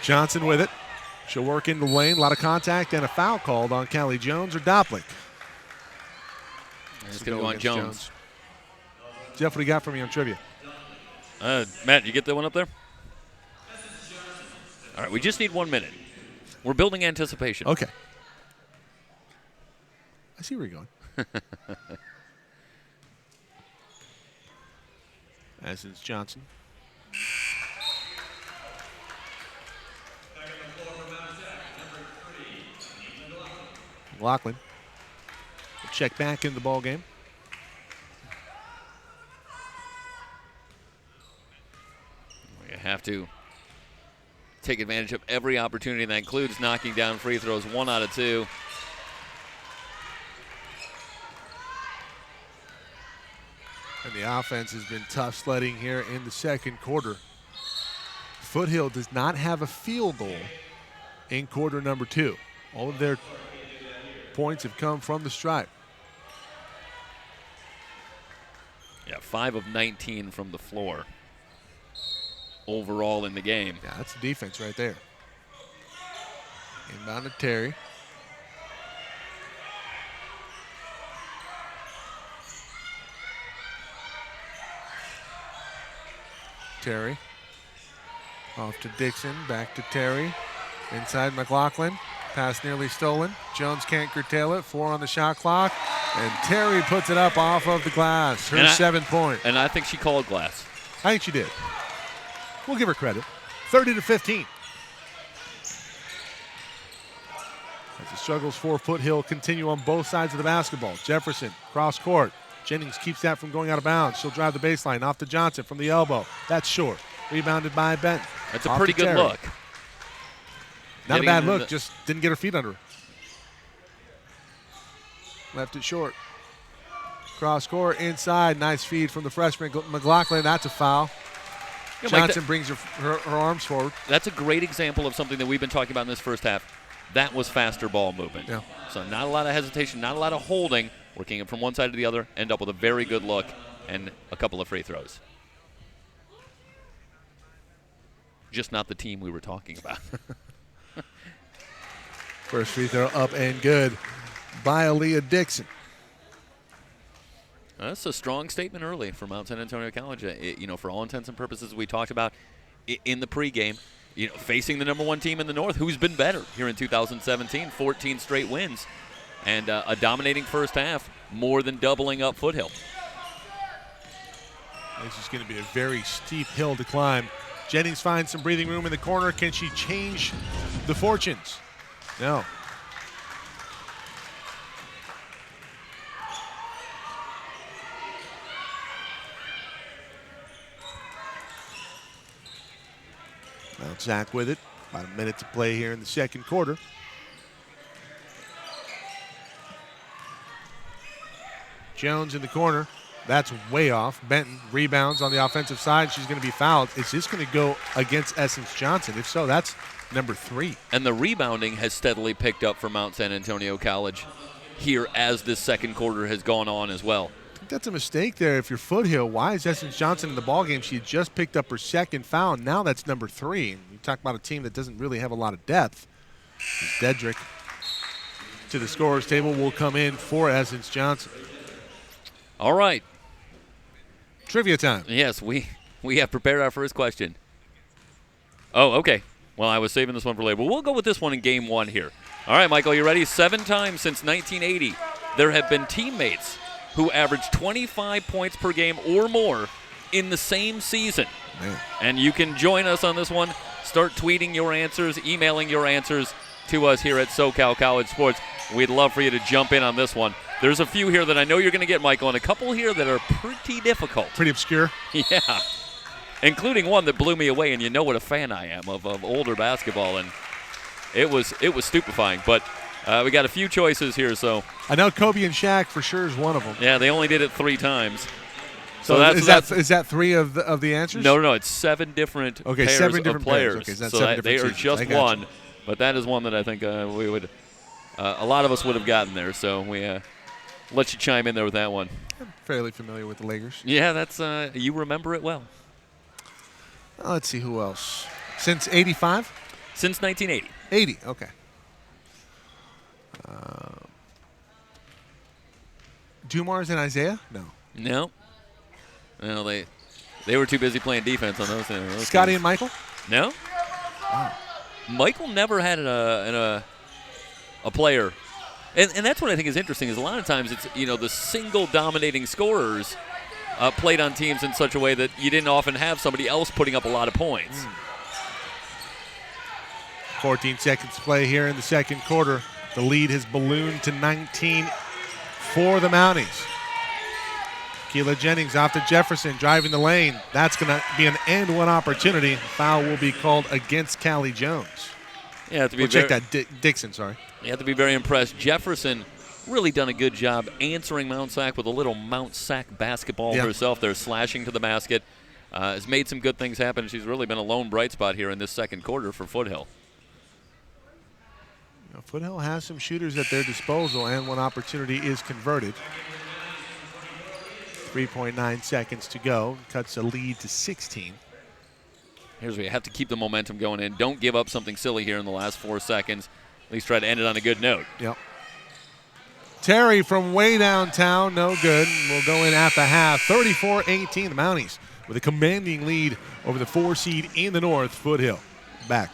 Johnson with it. She'll work in the lane. A lot of contact and a foul called on Callie Jones or Doplick. It's going to go on Jones. Jeff, what do you got for me on trivia? Matt, you get that one up there? All right, we just need 1 minute. We're building anticipation. Okay. I see where you're going. Essence Johnson. McLaughlin will check back in the ball game. We have to take advantage of every opportunity. That includes knocking down free throws, 1 out of 2. And the offense has been tough sledding here in the second quarter. Foothill does not have a field goal in quarter number 2. All of their points have come from the stripe. Yeah, 5 of 19 from the floor overall in the game. Yeah, that's the defense right there. Inbound to Terry. Terry. Off to Dixon. Back to Terry. Inside McLaughlin. Pass nearly stolen. Jones can't curtail it. 4 on the shot clock. And Terry puts it up off of the glass. Her 7-point. And I think she called glass. I think she did. We'll give her credit. 30-15. As the struggles for Foothill continue on both sides of the basketball. Jefferson, cross court. Jennings keeps that from going out of bounds. She'll drive the baseline off to Johnson from the elbow. That's short. Rebounded by Benton. That's a pretty good look. Not a bad look, just didn't get her feet under her. Left it short. Cross court inside. Nice feed from the freshman McLaughlin. That's a foul. Johnson brings her arms forward. That's a great example of something that we've been talking about in this first half. That was faster ball movement. Yeah. So not a lot of hesitation, not a lot of holding, working it from one side to the other, end up with a very good look and a couple of free throws. Just not the team we were talking about. First free throw up and good by Aaliyah Dixon. That's a strong statement early for Mount San Antonio College. For all intents and purposes, we talked about in the pregame, facing the number 1 team in the North, who's been better here in 2017, 14 straight wins, and a dominating first half, more than doubling up Foothill. This is going to be a very steep hill to climb. Jennings finds some breathing room in the corner. Can she change the fortunes? No. Now Zach with it. About a minute to play here in the second quarter. Jones in the corner. That's way off. Benton rebounds on the offensive side. She's going to be fouled. Is this going to go against Essence Johnson? If so, that's number 3. And the rebounding has steadily picked up for Mount San Antonio College here as this second quarter has gone on as well. I think that's a mistake there. If you're Foothill, why is Essence Johnson in the ballgame? She had just picked up her second foul. Now that's number 3. And you talk about a team that doesn't really have a lot of depth. Dedrick to the scorer's table will come in for Essence Johnson. All right. Trivia time. Yes, we have prepared our first question. Oh, okay. Well, I was saving this one for later. But we'll go with this one in game 1 here. All right, Michael, you ready? 7 times since 1980, there have been teammates who averaged 25 points per game or more in the same season. Man. And you can join us on this one. Start tweeting your answers, emailing your answers to us here at SoCal College Sports. We'd love for you to jump in on this one. There's a few here that I know you're going to get, Michael, and a couple here that are pretty difficult. Pretty obscure. Yeah. Including one that blew me away, and you know what a fan I am of older basketball, and it was stupefying. But we got a few choices here, so. I know Kobe and Shaq for sure is one of them. Yeah, they only did it 3 times. So is that 3 of the answers? No, it's 7 different pairs 7 different of players. Okay, so So they are just one, but that is one that I think we would. A lot of us would have gotten there, so we let you chime in there with that one. I'm fairly familiar with the Lakers. Yeah, that's you remember it well. Let's see who else. Since 85? Since 1980. 80, okay. Dumars and Isaiah? No. No, they were too busy playing defense on those Scotty teams. and Michael? No. Wow. Michael never had a player. And that's what I think is interesting is a lot of times it's, the single dominating scorers played on teams in such a way that you didn't often have somebody else putting up a lot of points. 14 seconds to play here in the second quarter. The lead has ballooned to 19 for the Mounties. Keila Jennings off to Jefferson, driving the lane. That's going to be an and one opportunity. Foul will be called against Callie Jones. Yeah, to be check that. Dixon, sorry. You have to be very impressed. Jefferson really done a good job answering Mount Sac with a little Mount Sac basketball herself. They're slashing to the basket. Has made some good things happen. She's really been a lone bright spot here in this second quarter for Foothill. Foothill has some shooters at their disposal, and one opportunity is converted. 3.9 seconds to go. Cuts a lead to 16. Here's where you have to keep the momentum going in. Don't give up something silly here in the last 4 seconds. At least try to end it on a good note. Yep. Terry from way downtown, no good. We'll go in at the half. 34-18, the Mounties with a commanding lead over the 4 seed in the North, Foothill. Back.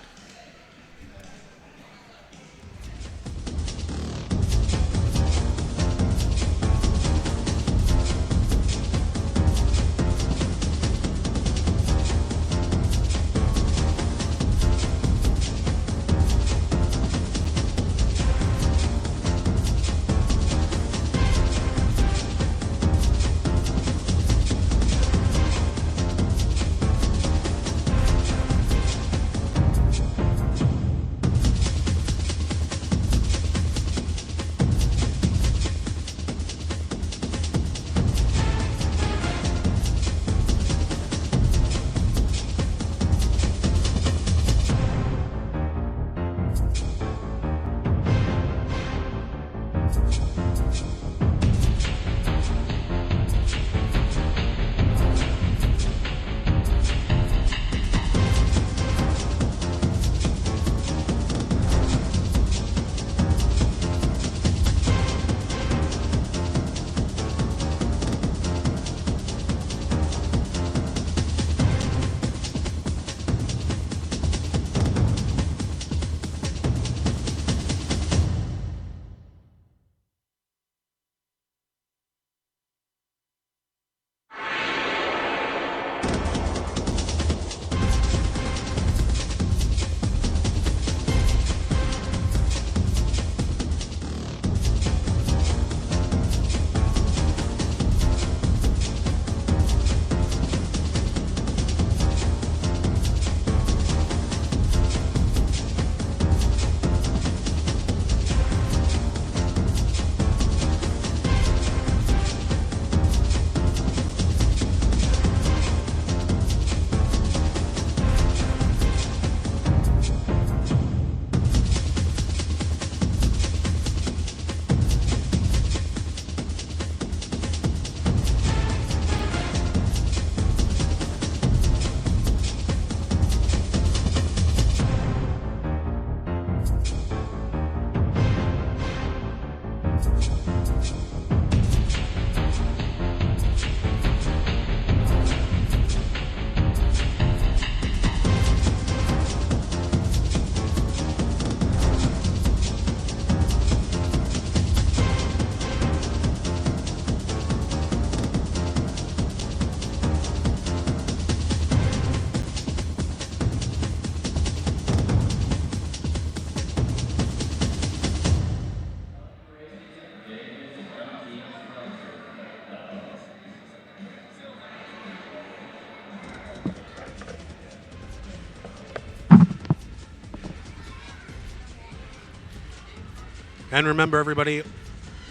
And remember, everybody,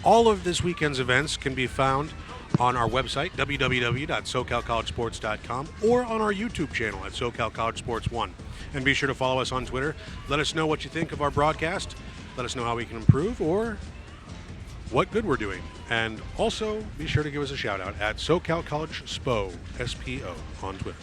all of this weekend's events can be found on our website, www.socalcollegesports.com, or on our YouTube channel at SoCal College Sports 1. And be sure to follow us on Twitter. Let us know what you think of our broadcast. Let us know how we can improve or what good we're doing. And also, be sure to give us a shout out at SoCal College SPO, S-P-O, on Twitter.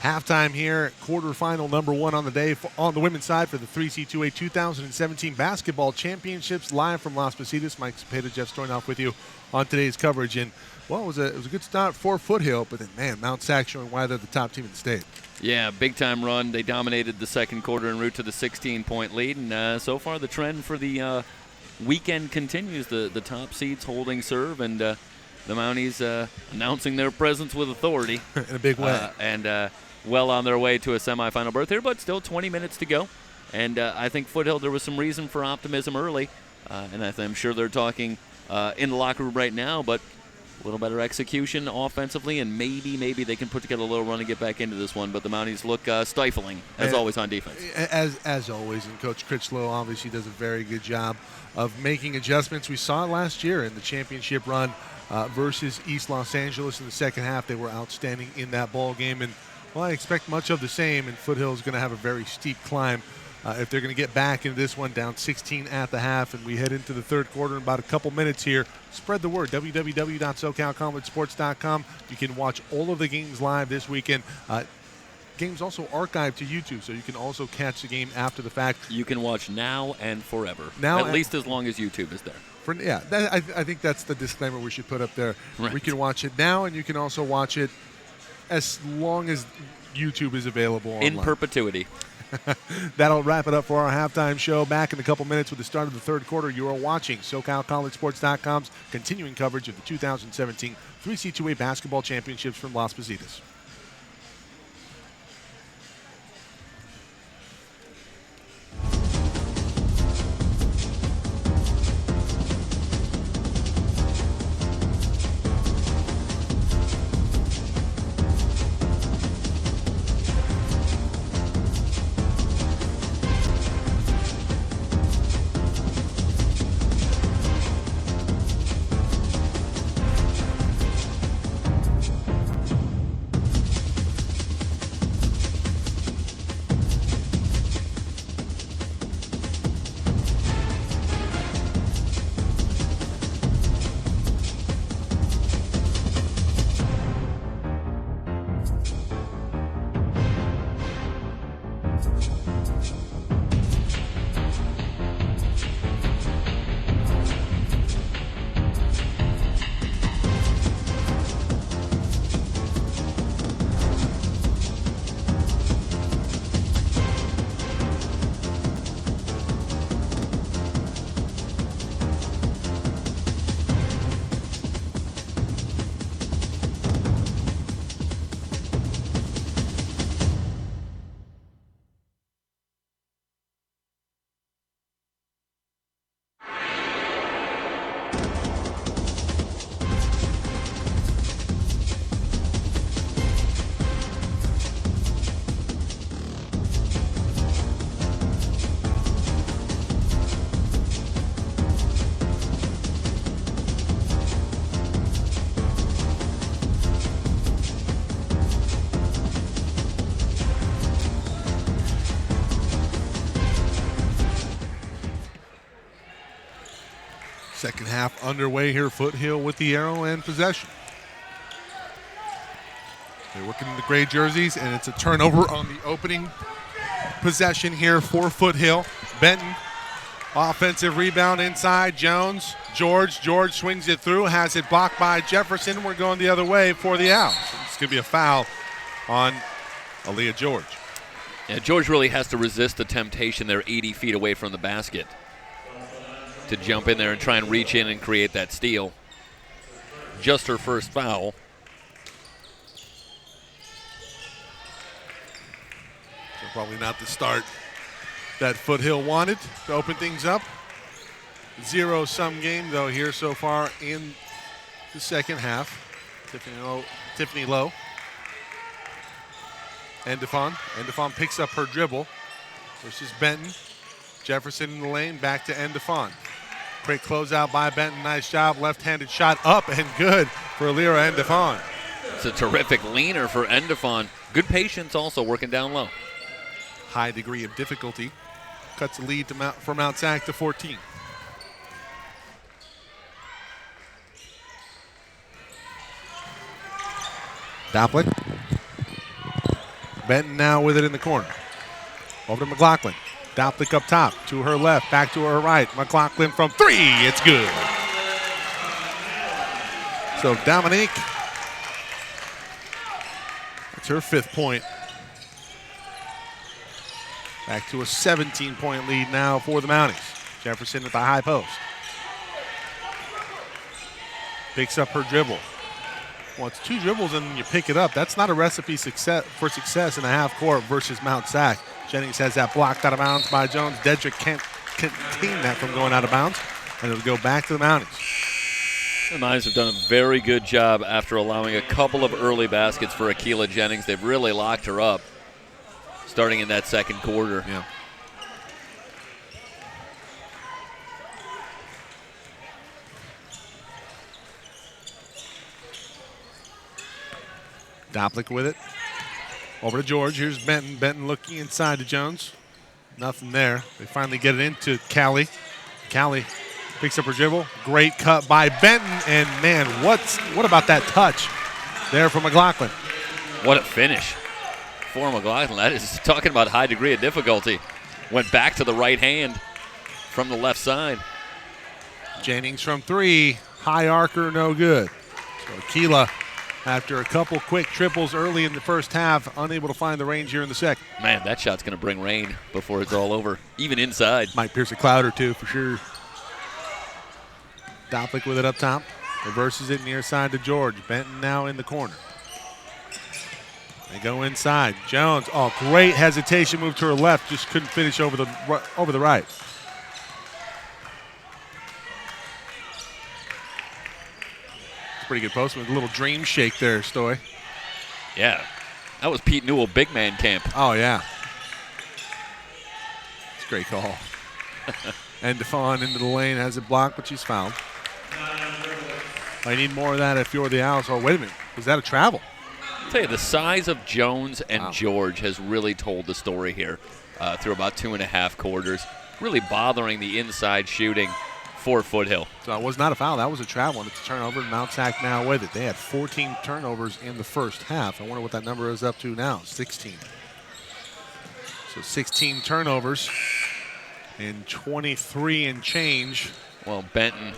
Halftime here, quarterfinal number 1 on the day on the women's side for the 3C2A 2017 Basketball Championships, live from Las Positas. Mike Cepeda, Jeff Stoynoff with you on today's coverage. And, well, it was a good start for Foothill, but then, man, Mount Sac showing why they're the top team in the state. Yeah, big-time run. They dominated the second quarter en route to the 16-point lead. And so far the trend for the weekend continues. The top seeds holding serve, and the Mounties announcing their presence with authority. In a big way. And well on their way to a semifinal berth here, but still 20 minutes to go. And I think Foothill, there was some reason for optimism early. And I'm sure they're talking in the locker room right now, but a little better execution offensively, and maybe they can put together a little run and get back into this one. But the Mounties look stifling, as always, on defense. As always, and Coach Critchlow obviously does a very good job of making adjustments. We saw it last year in the championship run versus East Los Angeles in the second half. They were outstanding in that ball game, and well, I expect much of the same, and Foothill is going to have a very steep climb if they're going to get back into this one, down 16 at the half, and we head into the third quarter in about a couple minutes here. Spread the word, www.socalcollegesports.com. You can watch all of the games live this weekend. Games also archived to YouTube, so you can also catch the game after the fact. You can watch now and forever, at least as long as YouTube is there. I think that's the disclaimer we should put up there. Right. We can watch it now, and you can also watch it as long as YouTube is available online. In perpetuity. That'll wrap it up for our halftime show. Back in a couple minutes with the start of the third quarter. You are watching SoCalCollegeSports.com's continuing coverage of the 2017 3C2A Basketball Championships from Las Positas. Second half underway here. Foothill with the arrow and possession. They're working in the gray jerseys, and it's a turnover on the opening possession here for Foothill. Benton, offensive rebound inside. Jones, George swings it through, has it blocked by Jefferson. We're going the other way for the out. It's going to be a foul on Aaliyah George. Yeah, George really has to resist the temptation there 80 feet away from the basket to jump in there and try and reach in and create that steal. Just her first foul. So probably not the start that Foothill wanted to open things up. 0-sum game, though, here so far in the second half. Tiffany Lowe. Endefon picks up her dribble versus Benton. Jefferson in the lane, back to Endefon. Quick closeout by Benton. Nice job. Left-handed shot up and good for Alira Endefon. It's a terrific leaner for Endefon. Good patience also working down low. High degree of difficulty. Cuts the lead for Mount Sac to 14. Doppler. Benton now with it in the corner. Over to McLaughlin. Doplick up top. To her left. Back to her right. McLaughlin from 3. It's good. So Dominique, that's her 5th point. Back to a 17-point lead now for the Mounties. Jefferson at the high post. Picks up her dribble. Well, it's 2 dribbles and you pick it up. That's not a recipe for success in a half court versus Mount Sac. Jennings has that blocked out of bounds by Jones. Dedrick can't contain that from going out of bounds, and it'll go back to the Mounties. The Mounties have done a very good job after allowing a couple of early baskets for Akila Jennings. They've really locked her up starting in that second quarter. Yeah. Doplick with it. Over to George. Here's Benton. Benton looking inside to Jones. Nothing there. They finally get it into Callie. Callie picks up her dribble. Great cut by Benton. And, man, what about that touch there from McLaughlin? What a finish for McLaughlin. That is talking about high degree of difficulty. Went back to the right hand from the left side. Jennings from 3. High arcer, no good. So Akila, after a couple quick triples early in the first half, unable to find the range here in the second. Man, that shot's going to bring rain before it's all over, even inside. Might pierce a cloud or two for sure. Doplick with it up top. Reverses it near side to George. Benton now in the corner. They go inside. Jones, great hesitation move to her left. Just couldn't finish over the right. Pretty good post with a little dream shake there, Stoy. Yeah, that was Pete Newell big man camp. Oh, yeah. It's a great call. And Defon into the lane, has it blocked, but she's fouled. I need more of that if you're the Owls. Oh, wait a minute. Was that a travel? I'll tell you, the size of Jones and Wow. George has really told the story here through about 2.5 quarters, really bothering the inside shooting for Foothill. So it was not a foul. That was a travel, and it's a turnover. Mount Sac now with it. They had 14 turnovers in the first half. I wonder what that number is up to now, 16. So 16 turnovers and 23 and change. Well, Benton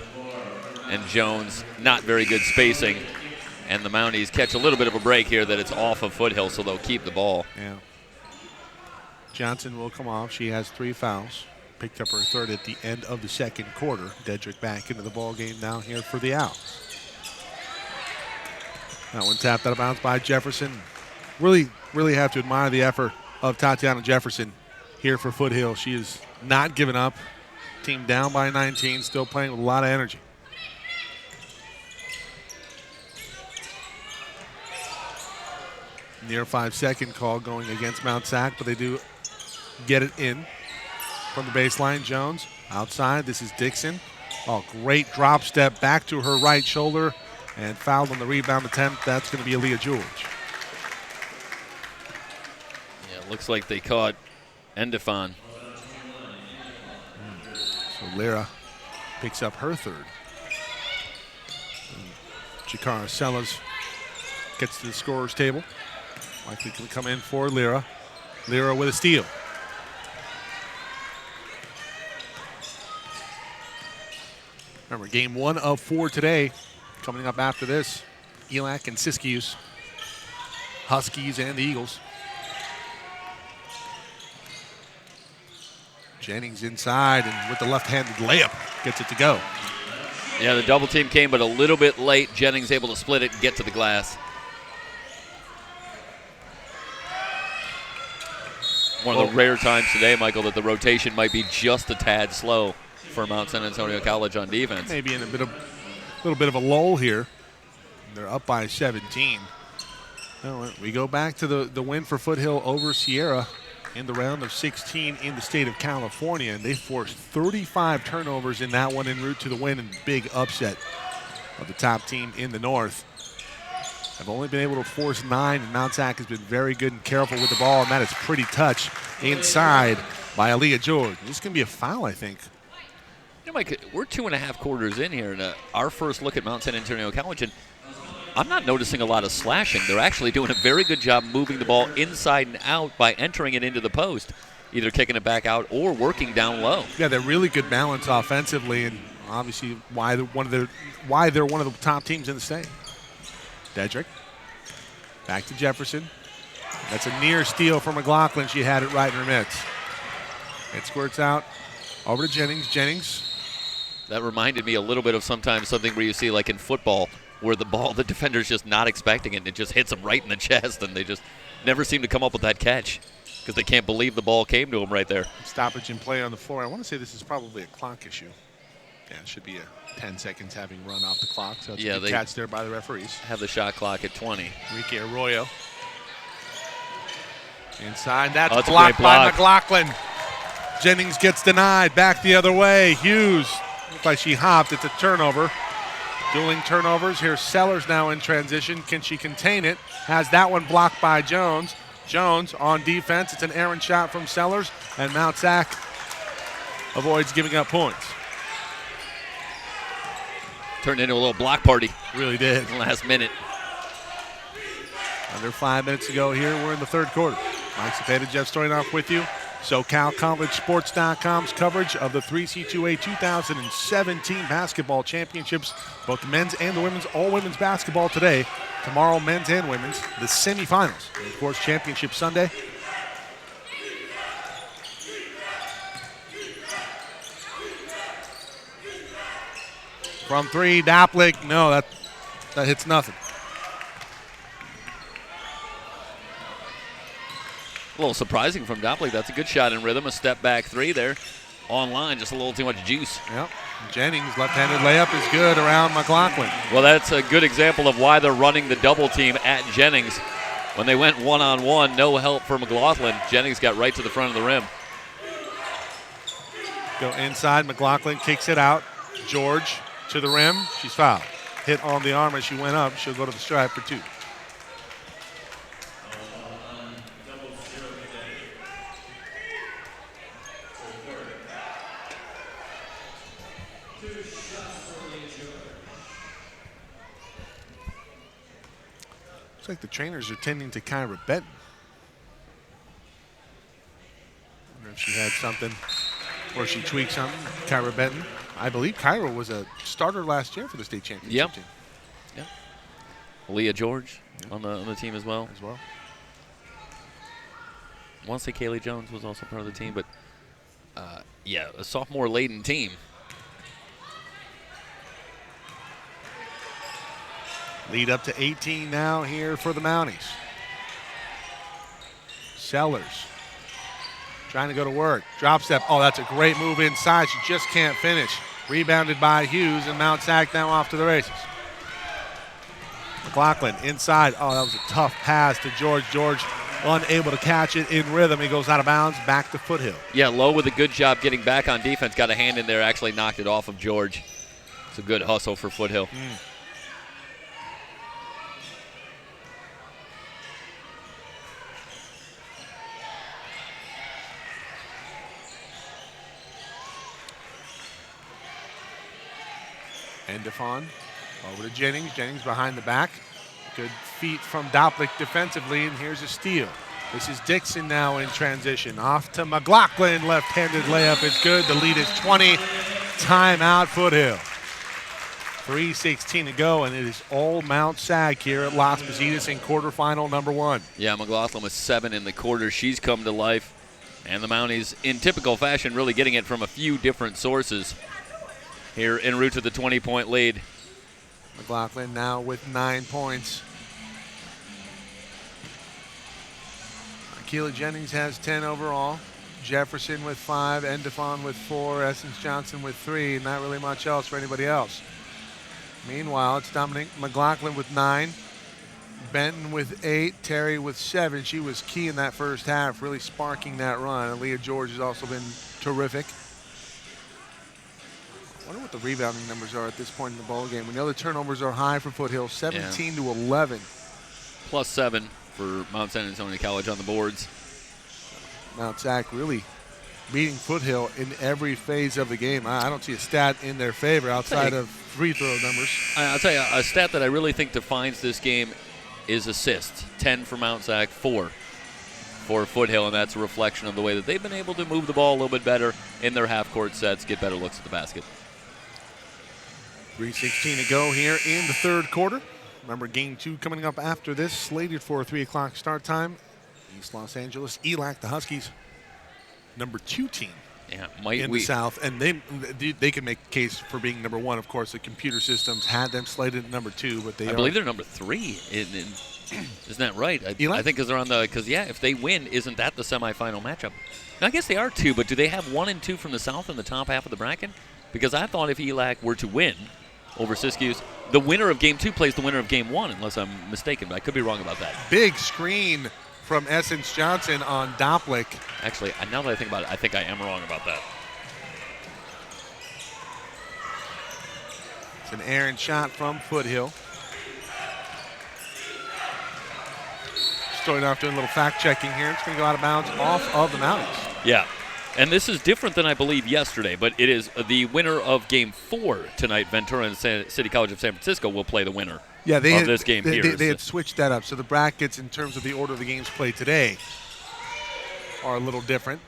and Jones, not very good spacing, and the Mounties catch a little bit of a break here that it's off of Foothill, so they'll keep the ball. Yeah. Johnson will come off. She has 3 fouls. Picked up her 3rd at the end of the second quarter. Dedrick back into the ball game now here for the Owls. That one tapped out of bounds by Jefferson. Really have to admire the effort of Tatiana Jefferson here for Foothill. She is not giving up. Team down by 19, still playing with a lot of energy. Near 5-second call going against Mount Sac, but they do get it in. From the baseline, Jones outside. This is Dixon. Great drop step back to her right shoulder and fouled on the rebound attempt. That's going to be Aaliyah George. Yeah, it looks like they caught Endefon. So Lyra picks up her 3rd. Jakara Sellas gets to the scorer's table. Likely to come in for Lyra. Lyra with a steal. Remember, game 1 of 4 today. Coming up after this, Elac and Siskiyous, Huskies and the Eagles. Jennings inside and with the left-handed layup gets it to go. Yeah, the double team came, but a little bit late. Jennings able to split it and get to the glass. One of the rare times today, Michael, that the rotation might be just a tad slow for Mount San Antonio College on defense. Maybe in a little bit of a lull here. They're up by 17. Well, we go back to the win for Foothill over Sierra in the round of 16 in the state of California, and they forced 35 turnovers in that one en route to the win and big upset of the top team in the north. Have only been able to force 9, and Mount Sac has been very good and careful with the ball, and that is pretty touch inside by Aaliyah George. This is going to be a foul, I think. You know, Mike, we're 2.5 quarters in here, and our first look at Mount San Antonio College, and I'm not noticing a lot of slashing. They're actually doing a very good job moving the ball inside and out by entering it into the post, either kicking it back out or working down low. Yeah, they're really good balance offensively, and obviously why they're one of the top teams in the state. Dedrick, back to Jefferson. That's a near steal for McLaughlin. She had it right in her mitts. It squirts out over to Jennings. Jennings. That reminded me a little bit of sometimes something where you see like in football where the defender's just not expecting it and it just hits them right in the chest and they just never seem to come up with that catch because they can't believe the ball came to them right there. Stoppage and play on the floor. I want to say this is probably a clock issue. Yeah, it should be a 10 seconds having run off the clock. So it's a good catch there by the referees. Have the shot clock at 20. Enrique Arroyo. Inside. That's a blocked great block by McLaughlin. Jennings gets denied. Back the other way. Hughes. Looks like she hopped. It's a turnover. Dueling turnovers. Here's Sellers now in transition. Can she contain it? Has that one blocked by Jones. Jones on defense. It's an errant shot from Sellers. And Mount Sac avoids giving up points. Turned into a little block party. Really did. Last minute. Under 5 minutes to go here. We're in the third quarter. Mike Cepeda, Jeff Stoynoff with you. SoCalCollegeSports.com's coverage of the 3C2A 2017 basketball championships, both the men's and the women's, all women's basketball today. Tomorrow, men's and women's, the semifinals. And of course, championship Sunday. From three, Doplick. No, that hits nothing. A little surprising from Doplick. That's a good shot in rhythm. A step back three there. Online, just a little too much juice. Yep. Jennings, left-handed layup is good around McLaughlin. Well, that's a good example of why they're running the double team at Jennings. When they went one-on-one, no help for McLaughlin. Jennings got right to the front of the rim. Go inside. McLaughlin kicks it out. George to the rim. She's fouled. Hit on the arm as she went up. She'll go to the stripe for two. Looks like the trainers are tending to Kyra Benton. I wonder if she had something or she tweaked something. Kyra Benton. I believe Kyra was a starter last year for the state championship team. Yep. Leah George on the team as well. I want to say Kaylee Jones was also part of the team, but a sophomore-laden team. Lead up to 18 now here for the Mounties. Sellers trying to go to work. Drop step. Oh, that's a great move inside. She just can't finish. Rebounded by Hughes, and Mount Sac now off to the races. McLaughlin inside. Oh, that was a tough pass to George. George unable to catch it in rhythm. He goes out of bounds back to Foothill. Yeah, Lowe with a good job getting back on defense. Got a hand in there, actually knocked it off of George. It's a good hustle for Foothill. Endefon over to Jennings. Jennings behind the back. Good feet from Doplick defensively, and here's a steal. This is Dixon now in transition. Off to McLaughlin. Left-handed layup is good. The lead is 20. Timeout Foothill. 3:16 to go, and it is all Mount Sac here at Las Positas in quarterfinal number 1. Yeah, McLaughlin with 7 in the quarter. She's come to life. And the Mounties, in typical fashion, really getting it from a few different sources here en route to the 20-point lead. McLaughlin now with 9 points. Keela Jennings has 10 overall. Jefferson with 5, Endefon with 4, Essence Johnson with 3, not really much else for anybody else. Meanwhile, it's Dominic McLaughlin with 9, Benton with 8, Terry with 7. She was key in that first half, really sparking that run. And Leah George has also been terrific. I wonder what the rebounding numbers are at this point in the ball game. We know the turnovers are high for Foothill, 17 to 11. Plus 7 for Mount San Antonio College on the boards. Mount Sac really beating Foothill in every phase of the game. I don't see a stat in their favor outside of free throw numbers. I'll tell you, a stat that I really think defines this game is assists. 10 for Mount Sac, 4 for Foothill, and that's a reflection of the way that they've been able to move the ball a little bit better in their half-court sets, get better looks at the basket. 3:16 to go here in the third quarter. Remember, game 2 coming up after this, slated for a 3 o'clock start time. East Los Angeles, ELAC, the Huskies, number 2 team in the South. And they can make a case for being number 1. Of course, the computer systems had them slated at number 2, but I believe they're number 3. Isn't that right? I think because they're on if they win, isn't that the semifinal matchup? Now, I guess they are 2, but do they have 1 and 2 from the South in the top half of the bracket? Because I thought if ELAC were to win over Siskiyous, the winner of game 2 plays the winner of game 1, unless I'm mistaken, but I could be wrong about that. Big screen from Essence Johnson on Doplick. Actually, now that I think about it, I think I am wrong about that. It's an errant shot from Foothill. Starting off doing a little fact-checking here. It's going to go out of bounds off of the Mounties. Yeah. And this is different than I believe yesterday, but it is the winner of Game 4 tonight. Ventura and City College of San Francisco will play the winner of this game here. They had switched that up, so the brackets in terms of the order of the games played today are a little different.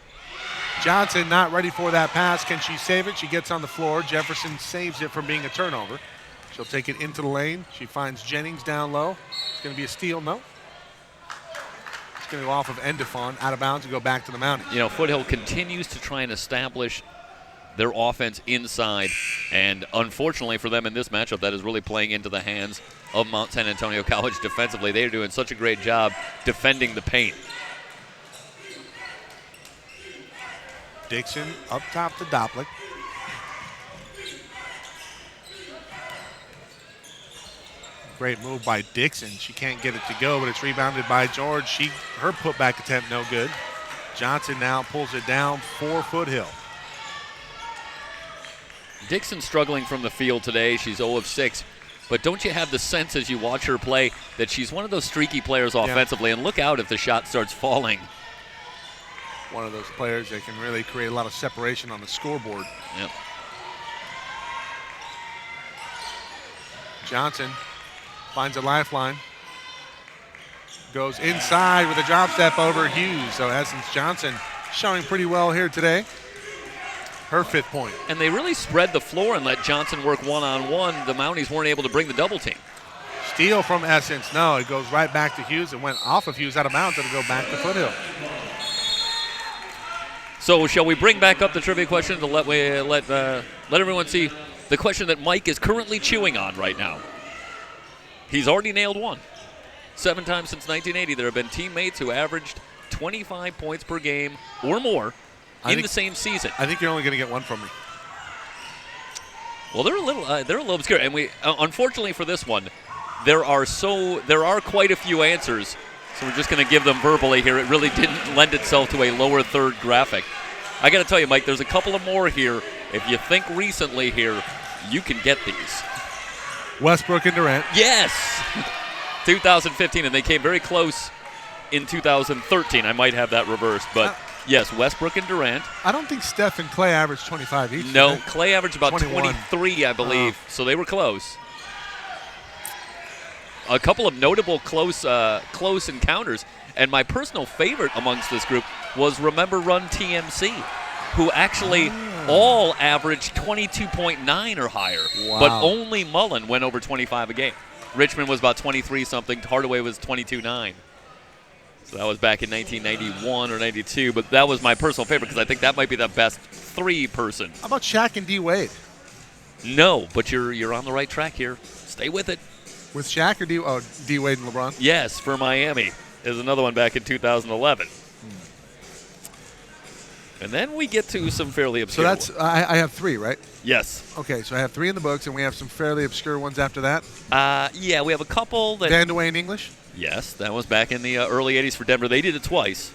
Johnson not ready for that pass. Can she save it? She gets on the floor. Jefferson saves it from being a turnover. She'll take it into the lane. She finds Jennings down low. It's going to be a steal. No. Going to go off of Endefon, out of bounds, and go back to the Mounties. You know, Foothill continues to try and establish their offense inside, and unfortunately for them in this matchup, that is really playing into the hands of Mount San Antonio College defensively. They are doing such a great job defending the paint. Dixon up top to Doplick. Great move by Dixon. She can't get it to go, but it's rebounded by George. Her putback attempt no good. Johnson now pulls it down for Foothill. Dixon struggling from the field today. She's 0 of 6. But don't you have the sense as you watch her play that she's one of those streaky players offensively? And look out if the shot starts falling. One of those players that can really create a lot of separation on the scoreboard. Yep. Johnson finds a lifeline. Goes inside with a drop step over Hughes. So Essence Johnson showing pretty well here today. Her 5th point. And they really spread the floor and let Johnson work one-on-one. The Mounties weren't able to bring the double team. Steal from Essence. No, it goes right back to Hughes. It went off of Hughes out of bounds. It'll go back to Foothill. So shall we bring back up the trivia question to let everyone see the question that Mike is currently chewing on right now? He's already nailed one. 7 times since 1980, there have been teammates who averaged 25 points per game or more in the same season. I think you're only going to get one from me. Well, they're a little obscure, and we unfortunately for this one, there are quite a few answers. So we're just going to give them verbally here. It really didn't lend itself to a lower third graphic. I got to tell you, Mike, there's a couple of more here. If you think recently here, you can get these. Westbrook and Durant. Yes! 2015, and they came very close in 2013. I might have that reversed, but yes, Westbrook and Durant. I don't think Steph and Clay averaged 25 each. No, Clay averaged about 21. 23, I believe, so they were close. A couple of notable close encounters, and my personal favorite amongst this group was Remember Run TMC, who actually all averaged 22.9 or higher. Wow. But only Mullen went over 25 a game. Richmond was about 23-something. Hardaway was 22.9. So that was back in 1991 or 92. But that was my personal favorite because I think that might be the best 3-person. How about Shaq and D. Wade? No, but you're on the right track here. Stay with it. With Shaq or D. Wade and LeBron? Yes, for Miami. There's another one back in 2011. And then we get to some fairly obscure ones. So I have 3, right? Yes. Okay, so I have 3 in the books, and we have some fairly obscure ones after that. Yeah, we have a couple that. Dan Dwayne English? Yes, that was back in the early 80s for Denver. They did it twice.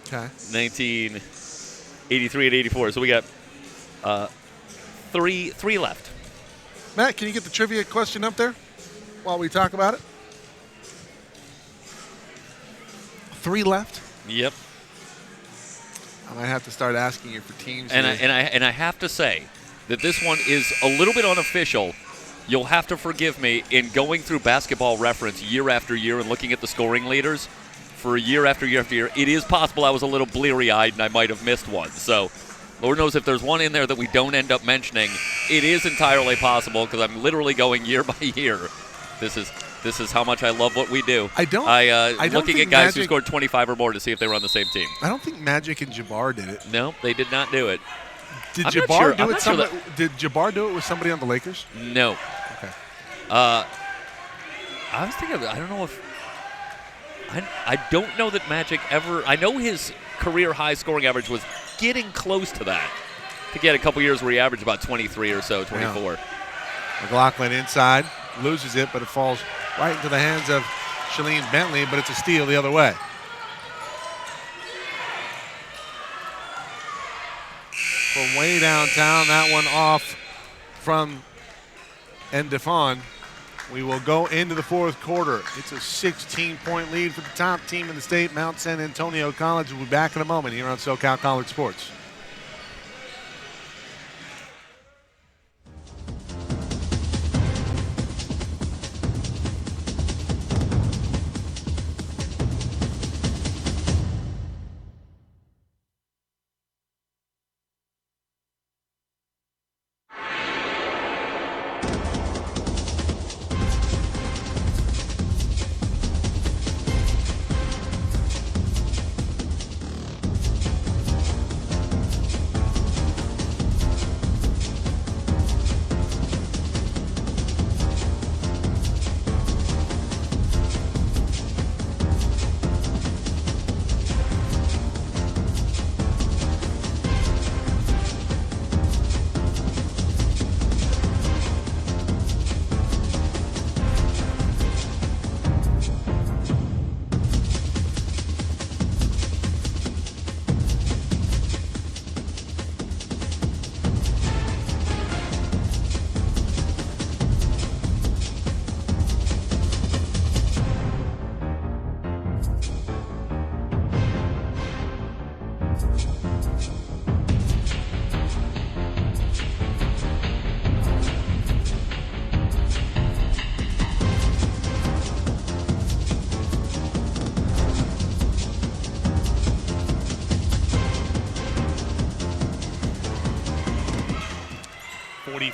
Okay. 1983 and 84. So we got three left. Matt, can you get the trivia question up there while we talk about it? 3 left? Yep. I might have to start asking you for teams. And I have to say that this one is a little bit unofficial. You'll have to forgive me in going through Basketball Reference year after year and looking at the scoring leaders for year after year after year. It is possible I was a little bleary-eyed and I might have missed one. So Lord knows if there's one in there that we don't end up mentioning, it is entirely possible because I'm literally going year by year. This is how much I love what we do. I don't looking think at guys Magic, who scored 25 or more to see if they were on the same team. I don't think Magic and Jabbar did it. No, they did not do it. Did I'm not Jabbar sure- do I'm it? not sure Did Jabbar do it with somebody on the Lakers? No. Okay. I was thinking, I don't know if I don't know that Magic ever. I know his career high scoring average was getting close to that. I think he had a couple years where he averaged about 23 or so, 24. Yeah. McLaughlin inside, loses it, but it falls right into the hands of Shalene Bentley, but it's a steal the other way. From way downtown, that one off from Ndefon. We will go into the fourth quarter. It's a 16-point lead for the top team in the state, Mount San Antonio College. We'll be back in a moment here on SoCal College Sports.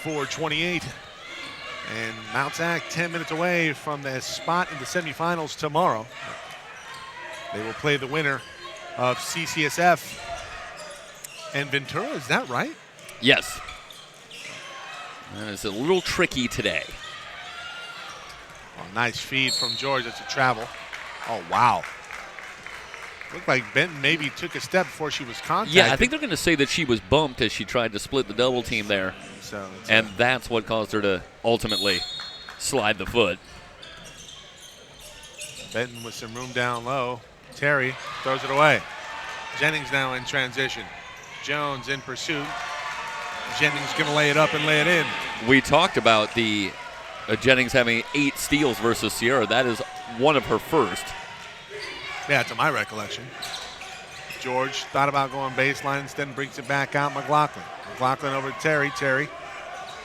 .28, and Mount Sac 10 minutes away from the spot in the semifinals tomorrow. They will play the winner of CCSF and Ventura. Is that right? Yes. And it's a little tricky today. Oh, nice feed from George. That's a travel. Oh, wow. Looked like Benton maybe took a step before she was contacted. Yeah, I think they're going to say that she was bumped as she tried to split the double team there. So and that's what caused her to ultimately slide the foot. Benton with some room down low. Terry throws it away. Jennings now in transition. Jones in pursuit. Jennings going to lay it up and lay it in. We talked about the Jennings having 8 steals versus Sierra. That is one of her first. Yeah, to my recollection. George thought about going baseline, instead brings it back out. McLaughlin. McLaughlin over to Terry. Terry,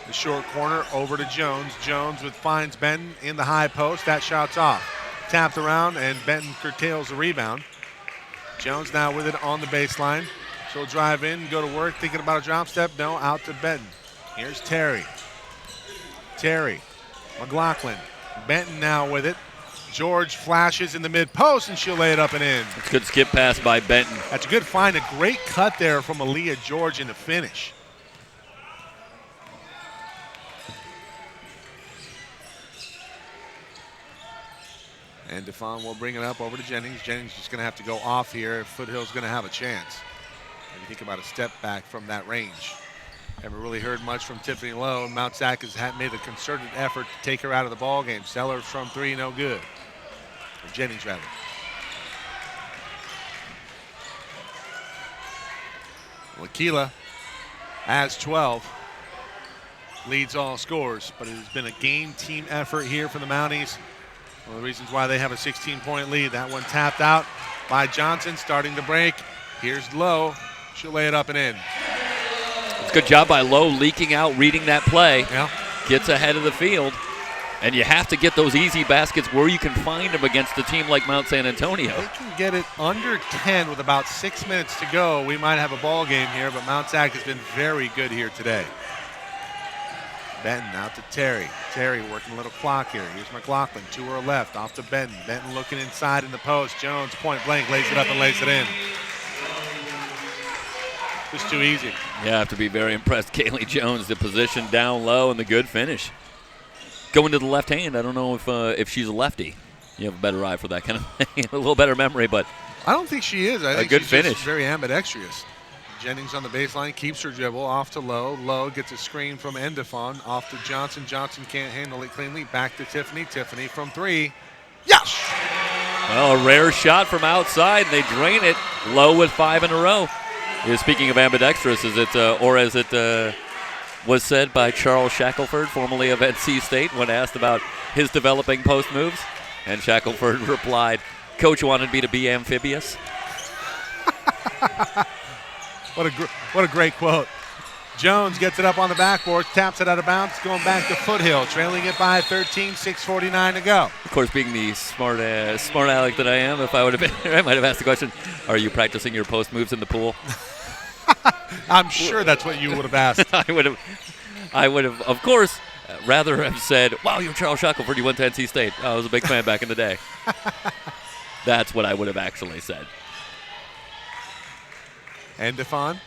the short corner over to Jones. Jones finds Benton in the high post. That shot's off. Tapped around, and Benton curtails the rebound. Jones now with it on the baseline. She'll drive in, go to work, thinking about a drop step. No, out to Benton. Here's Terry. Terry. McLaughlin. Benton now with it. George flashes in the mid-post, and she'll lay it up and in. It's a good skip pass by Benton. That's a good find. A great cut there from Aaliyah George in the finish. And Ndefon will bring it up over to Jennings. Jennings just going to have to go off here if Foothill's going to have a chance. And you think about a step back from that range. Haven't really heard much from Tiffany Lowe. Mount Sac has made a concerted effort to take her out of the ball game. Sellers from 3, no good. Or Jennings, rather. Wakila has 12. Leads all scores, but it has been a game team effort here for the Mounties. One of the reasons why they have a 16-point lead. That one tapped out by Johnson, starting to break. Here's Lowe. She'll lay it up and in. It's a good job by Lowe leaking out, reading that play. Yeah. Gets ahead of the field. And you have to get those easy baskets where you can find them against a team like Mount San Antonio. They can get it under 10 with about 6 minutes to go. We might have a ball game here, but Mount Sac has been very good here today. Benton out to Terry. Terry working a little clock here. Here's McLaughlin to her left, off to Benton. Benton looking inside in the post. Jones point blank lays it up and lays it in. Just too easy. You have to be very impressed. Kaylee Jones, the position down low and the good finish. Going to the left hand, I don't know if she's a lefty. You have a better eye for that kind of thing, a little better memory, but I don't think she is. I think good she's finish. Just very ambidextrous. Jennings on the baseline, keeps her dribble, off to Lowe. Lowe gets a screen from Endefon, off to Johnson. Johnson can't handle it cleanly. Back to Tiffany. Tiffany from 3. Yes! Well, a rare shot from outside. They drain it. Lowe with 5 in a row. Speaking of ambidextrous, is it or as it was said by Charles Shackelford, formerly of NC State, when asked about his developing post moves? And Shackelford replied, "Coach wanted me to be amphibious." What a great quote. Jones gets it up on the backboard, taps it out of bounds, going back to Foothill, trailing it by 13, 6:49 to go. Of course, being the smart aleck that I am, if I would have been here, I might have asked the question, are you practicing your post moves in the pool? I'm sure that's what you would have asked. I would have, of course, rather have said, wow, you're Charles Shackelford, you went to NC State. I was a big fan back in the day. That's what I would have actually said. Endefon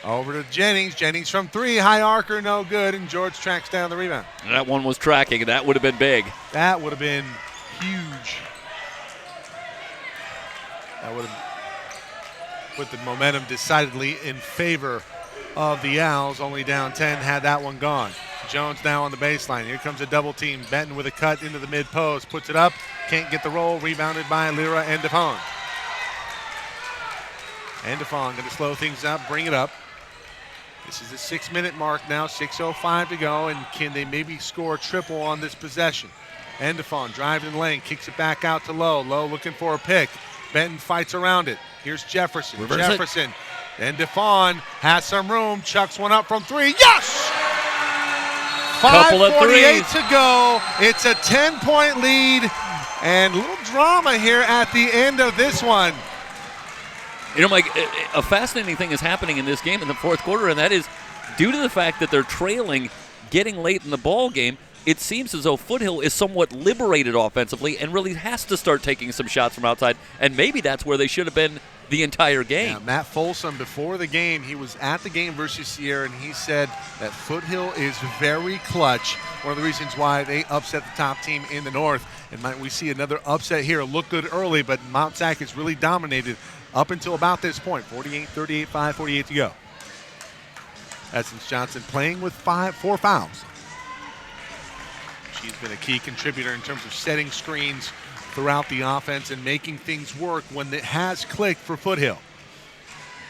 over to Jennings. Jennings from 3, high arcer, no good, and George tracks down the rebound. And that one was tracking, and that would have been big. That would have been huge. That would have put the momentum decidedly in favor of the Owls. Only down 10, had that one gone. Jones now on the baseline. Here comes a double team. Benton with a cut into the mid post. Puts it up. Can't get the roll. Rebounded by Lyra Endefon. Endefon going to slow things up, bring it up. This is the 6-minute mark now, 6:05 to go, and can they maybe score a triple on this possession? Endefon drives in the lane, kicks it back out to Lowe. Lowe looking for a pick. Benton fights around it. Here's Jefferson. Jefferson. Endefon has some room, chucks one up from 3. Yes! Couple of 5:48 to go. It's a 10-point lead, and a little drama here at the end of this one. You know, Mike, a fascinating thing is happening in this game in the fourth quarter, and that is due to the fact that they're trailing, getting late in the ball game, it seems as though Foothill is somewhat liberated offensively and really has to start taking some shots from outside, and maybe that's where they should have been the entire game. Yeah, Matt Folsom, before the game, he was at the game versus Sierra, and he said that Foothill is very clutch. One of the reasons why they upset the top team in the North. And might we see another upset here? Look good early, but Mount Sac has really dominated up until about this point. 48-38, 5:48 to go. Essence Johnson playing with 4 fouls. She's been a key contributor in terms of setting screens throughout the offense and making things work when it has clicked for Foothill.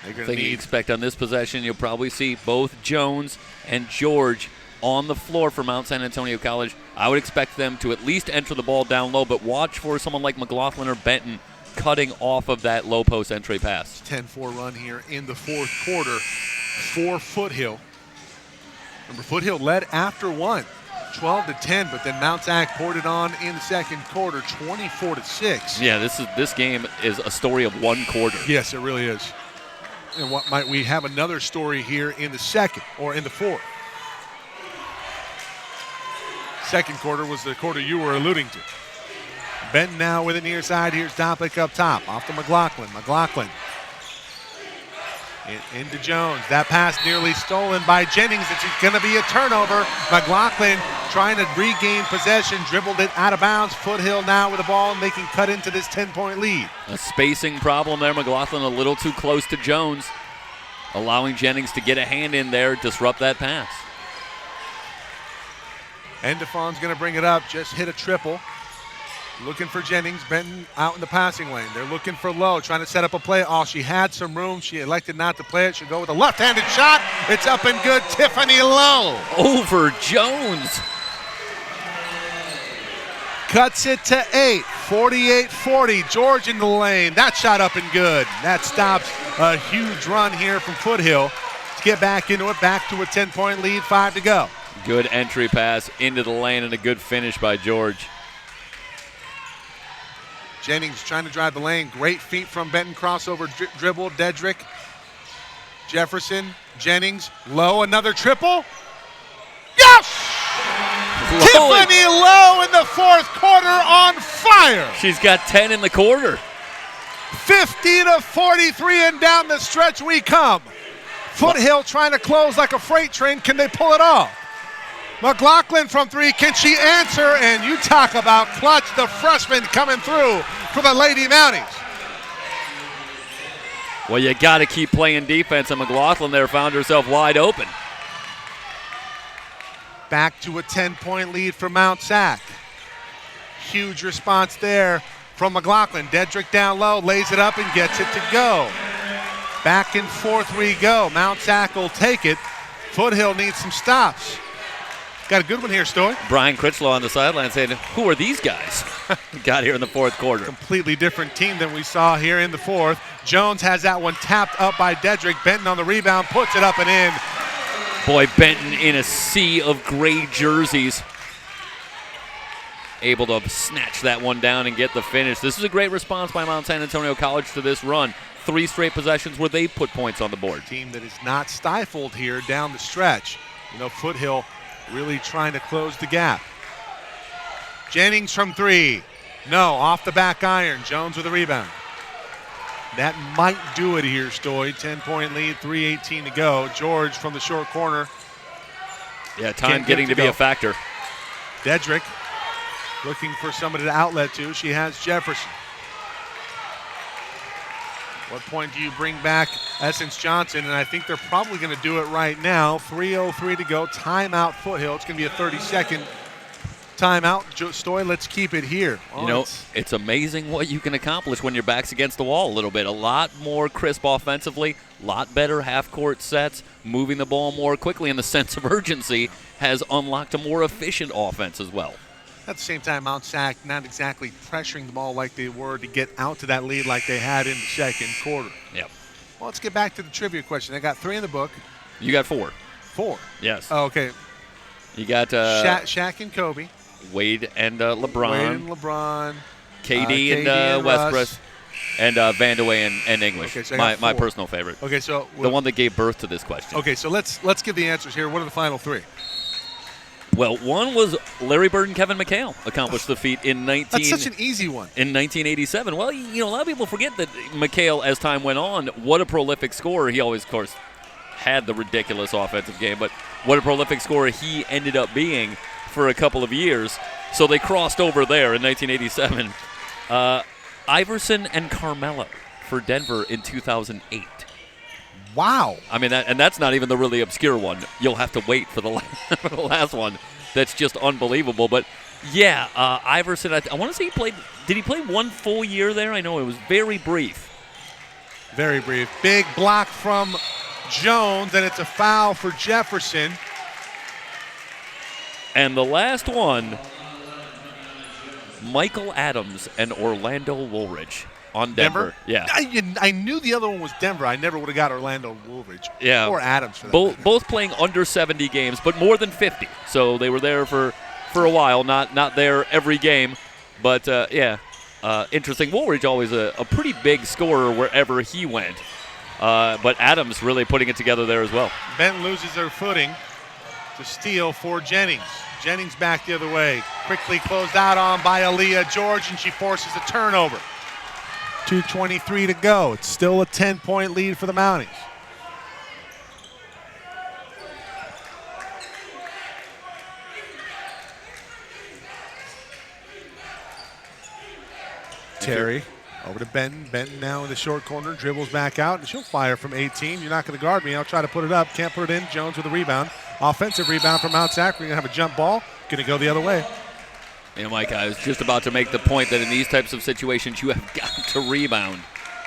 I think you expect on this possession, you'll probably see both Jones and George on the floor for Mount San Antonio College. I would expect them to at least enter the ball down low, but watch for someone like McLaughlin or Benton cutting off of that low post entry pass. 10-4 run here in the fourth quarter for Foothill. Remember, Foothill led after 1, 12-10, but then Mount Sac poured it on in the second quarter, 24-6. Yeah, this game is a story of one quarter. Yes, it really is. And what might we have another story here in the second or in the fourth? Second quarter was the quarter you were alluding to. Benton now with the near side. Here's Dopick up top. Off to McLaughlin. McLaughlin into Jones. That pass nearly stolen by Jennings. It's going to be a turnover. McLaughlin trying to regain possession. Dribbled it out of bounds. Foothill now with the ball, and they can cut into this 10-point lead. A spacing problem there. McLaughlin a little too close to Jones, allowing Jennings to get a hand in there, disrupt that pass. Endefon's going to bring it up. Just hit a triple. Looking for Jennings. Benton out in the passing lane. They're looking for Lowe, trying to set up a play. Oh, she had some room. She elected not to play it. She'll go with a left-handed shot. It's up and good. Tiffany Lowe. Over Jones. Cuts it to 8. 48-40. George in the lane. That shot up and good. That stops a huge run here from Foothill to get back into it, back to a 10-point lead, 5 to go. Good entry pass into the lane and a good finish by George. Jennings trying to drive the lane. Great feet from Benton. Crossover dribble. Dedrick. Jefferson. Jennings. Lowe. Another triple. Yes! Tiffany Lowe in the fourth quarter on fire. She's got 10 in the quarter. 50-43 and down the stretch we come. Foothill trying to close like a freight train. Can they pull it off? McLaughlin from three. Can she answer? And you talk about clutch, the freshman coming through for the Lady Mounties. Well, you got to keep playing defense, and McLaughlin there found herself wide open. Back to a 10-point lead for Mount Sac. Huge response there from McLaughlin. Dedrick down low, lays it up and gets it to go. Back and forth we go. Mount Sac will take it. Foothill needs some stops. Got a good one here, Stoy. Brian Critchlow on the sideline saying, who are these guys? Got here in the fourth quarter. Completely different team than we saw here in the fourth. Jones has that one tapped up by Dedrick. Benton on the rebound, puts it up and in. Boy, Benton in a sea of gray jerseys. Able to snatch that one down and get the finish. This is a great response by Mount San Antonio College to this run. 3 straight possessions where they put points on the board. Team that is not stifled here down the stretch. You know, Foothill really trying to close the gap. Jennings from three. No, off the back iron. Jones with a rebound. That might do it here, Stoy. 10-point lead, 3:18 to go. George from the short corner. Yeah, time getting to be a factor. Dedrick looking for somebody to outlet to. She has Jefferson. What point do you bring back Essence Johnson? And I think they're probably going to do it right now. 3:03 to go. Timeout Foothill. It's going to be a 30-second timeout. Stoy, let's keep it here. Oh, you know, it's amazing what you can accomplish when your back's against the wall a little bit. A lot more crisp offensively, a lot better half-court sets, moving the ball more quickly, and the sense of urgency has unlocked a more efficient offense as well. At the same time, Mount Sac not exactly pressuring the ball like they were to get out to that lead like they had in the second quarter. Yep. Well, let's get back to the trivia question. I got 3 in the book. You got 4. 4? Yes. Oh, okay. You got Shaq and Kobe. Wade and LeBron. Wade and LeBron. KD and Westbrook. And Vandeweghe and English. Okay, so my personal favorite. Okay, so the one that gave birth to this question. Okay, so let's give the answers here. What are the final 3? Well, one was Larry Bird and Kevin McHale accomplished the feat in That's such an easy one. In 1987. Well, you know, a lot of people forget that McHale, as time went on, what a prolific scorer. He always, of course, had the ridiculous offensive game, but what a prolific scorer he ended up being for a couple of years. So they crossed over there in 1987. Iverson and Carmelo for Denver in 2008. Wow. I mean, that's not even the really obscure one. You'll have to wait for the last one. That's just unbelievable. But, yeah, Iverson, I want to say did he play 1 full year there? I know it was very brief. Very brief. Big block from Jones, and it's a foul for Jefferson. And the last one, Michael Adams and Orlando Woolridge. On Denver. Yeah. I knew the other one was Denver. I never would have got Orlando Woolridge. Yeah. Or Adams for that. Both playing under 70 games, but more than 50. So they were there for a while, not there every game. But, interesting. Woolridge always a pretty big scorer wherever he went. But Adams really putting it together there as well. Benton loses her footing to steal for Jennings. Jennings back the other way. Quickly closed out on by Aaliyah George, and she forces a turnover. 2:23 to go. It's still a 10-point lead for the Mounties. Terry over to Benton. Benton now in the short corner, dribbles back out, and she'll fire from 18. You're not going to guard me. I'll try to put it up. Can't put it in. Jones with a rebound. Offensive rebound from Mount Sac. We're going to have a jump ball. Going to go the other way. You know, Mike, I was just about to make the point that in these types of situations, you have got to rebound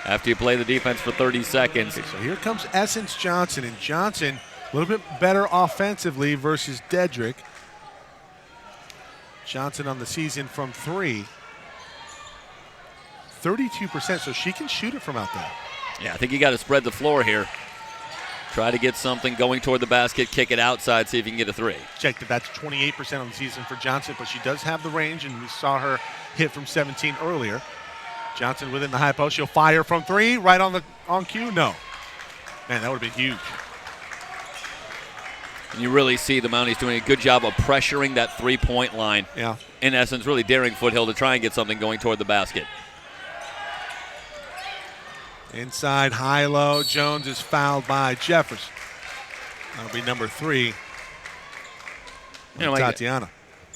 after you play the defense for 30 seconds. Okay, so here comes Essence Johnson, and Johnson a little bit better offensively versus Dedrick. Johnson on the season from 3. 32%, so she can shoot it from out there. Yeah, I think you got to spread the floor here. Try to get something going toward the basket, kick it outside, see if you can get a three. Check that's 28% on the season for Johnson, but she does have the range, and we saw her hit from 17 earlier. Johnson within the high post. She'll fire from three, right on cue. No. Man, that would have been huge. And you really see the Mounties doing a good job of pressuring that three-point line. Yeah. In essence, really daring Foothill to try and get something going toward the basket. Inside, high-low. Jones is fouled by Jefferson. That'll be number 3. Tatiana.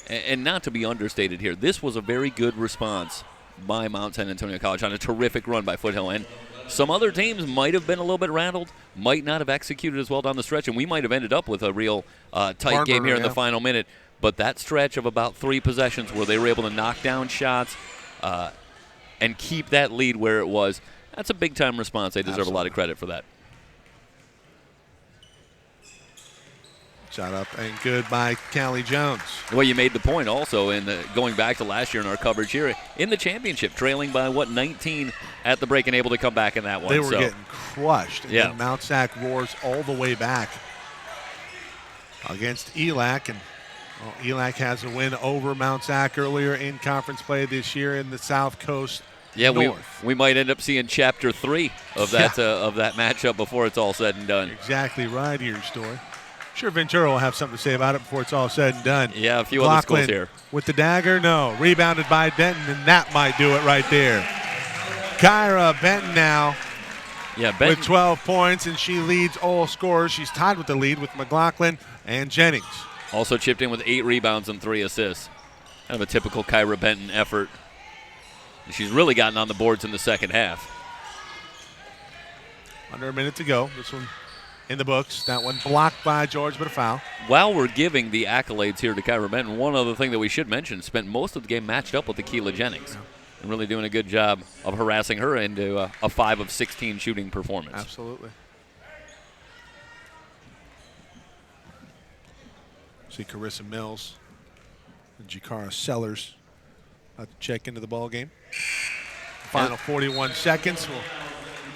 And not to be understated here, this was a very good response by Mount San Antonio College on a terrific run by Foothill. And some other teams might have been a little bit rattled, might not have executed as well down the stretch, and we might have ended up with a real tight game here in the final minute. But that stretch of about 3 possessions where they were able to knock down shots and keep that lead where it was, that's a big-time response. They deserve a lot of credit for that. Shot up and good by Callie Jones. Well, you made the point also in going back to last year in our coverage here in the championship, trailing by 19 at the break and able to come back in that one. They were getting crushed. And yeah. then Mount Sac roars all the way back against ELAC, and ELAC has a win over Mount Sac earlier in conference play this year in the South Coast. Yeah, North. we might end up seeing Chapter 3 of that matchup before it's all said and done. Exactly right here, Story. Sure, Ventura will have something to say about it before it's all said and done. Yeah, a few other schools here. With the dagger, no. Rebounded by Benton, and that might do it right there. Kyra Benton now with 12 points, and she leads all scorers. She's tied with the lead with McLaughlin and Jennings. Also chipped in with 8 rebounds and 3 assists. Kind of a typical Kyra Benton effort. She's really gotten on the boards in the second half. Under a minute to go. This one in the books. That one blocked by George, but a foul. While we're giving the accolades here to Kyra Benton, one other thing that we should mention, spent most of the game matched up with Tequila Jennings. And really doing a good job of harassing her into a 5 of 16 shooting performance. Absolutely. See Carissa Mills and Jakara Sellers about to check into the ball game. Final 41 seconds. We'll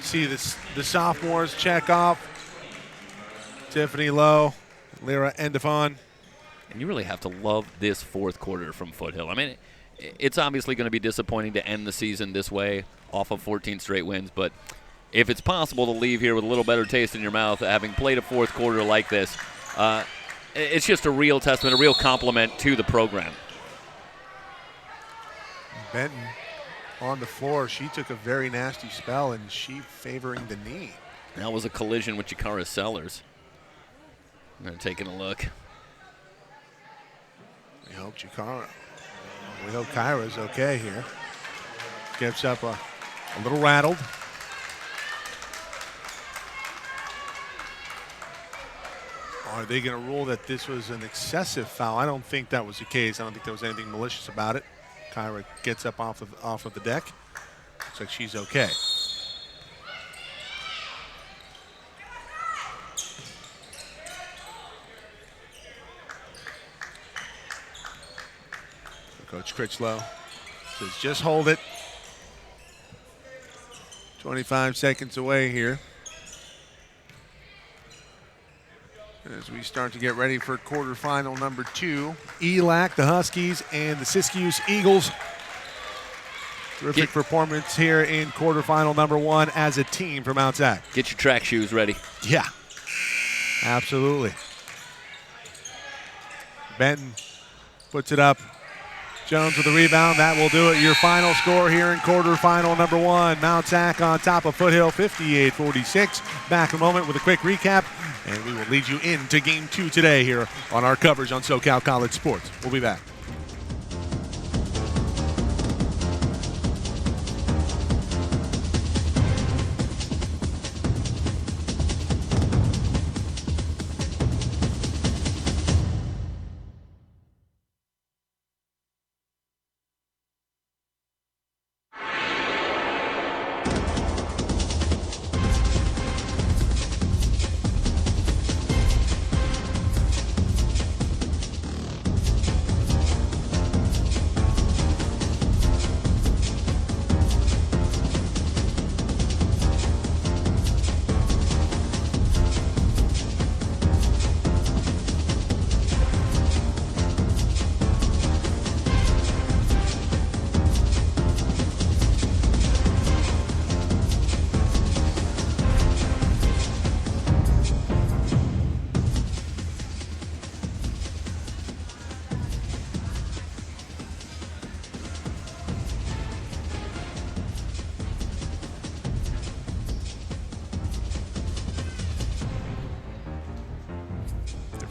see the sophomores check off. Tiffany Lowe, Lyra Endefon. And you really have to love this fourth quarter from Foothill. I mean, it's obviously going to be disappointing to end the season this way off of 14 straight wins, but if it's possible to leave here with a little better taste in your mouth, having played a fourth quarter like this, it's just a real testament, a real compliment to the program. Benton on the floor. She took a very nasty spell, and she favoring the knee. That was a collision with Jakara Sellers. They're taking a look. We hope we hope Kyra's okay here. Gets up a little rattled. Are they going to rule that this was an excessive foul? I don't think that was the case. I don't think there was anything malicious about it. Kyra gets up off of the deck. Looks like she's okay. Coach Critchlow says just hold it. 25 seconds away here as we start to get ready for quarterfinal number 2. ELAC, the Huskies, and the Siskiyou Eagles. Terrific performance here in quarterfinal number 1 as a team for Mount Sac. Get your track shoes ready. Yeah, absolutely. Benton puts it up. Jones with the rebound. That will do it. Your final score here in quarterfinal number 1. Mount Sac on top of Foothill, 58-46. Back in a moment with a quick recap, and we will lead you into Game 2 today here on our coverage on SoCal College Sports. We'll be back.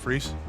Freeze?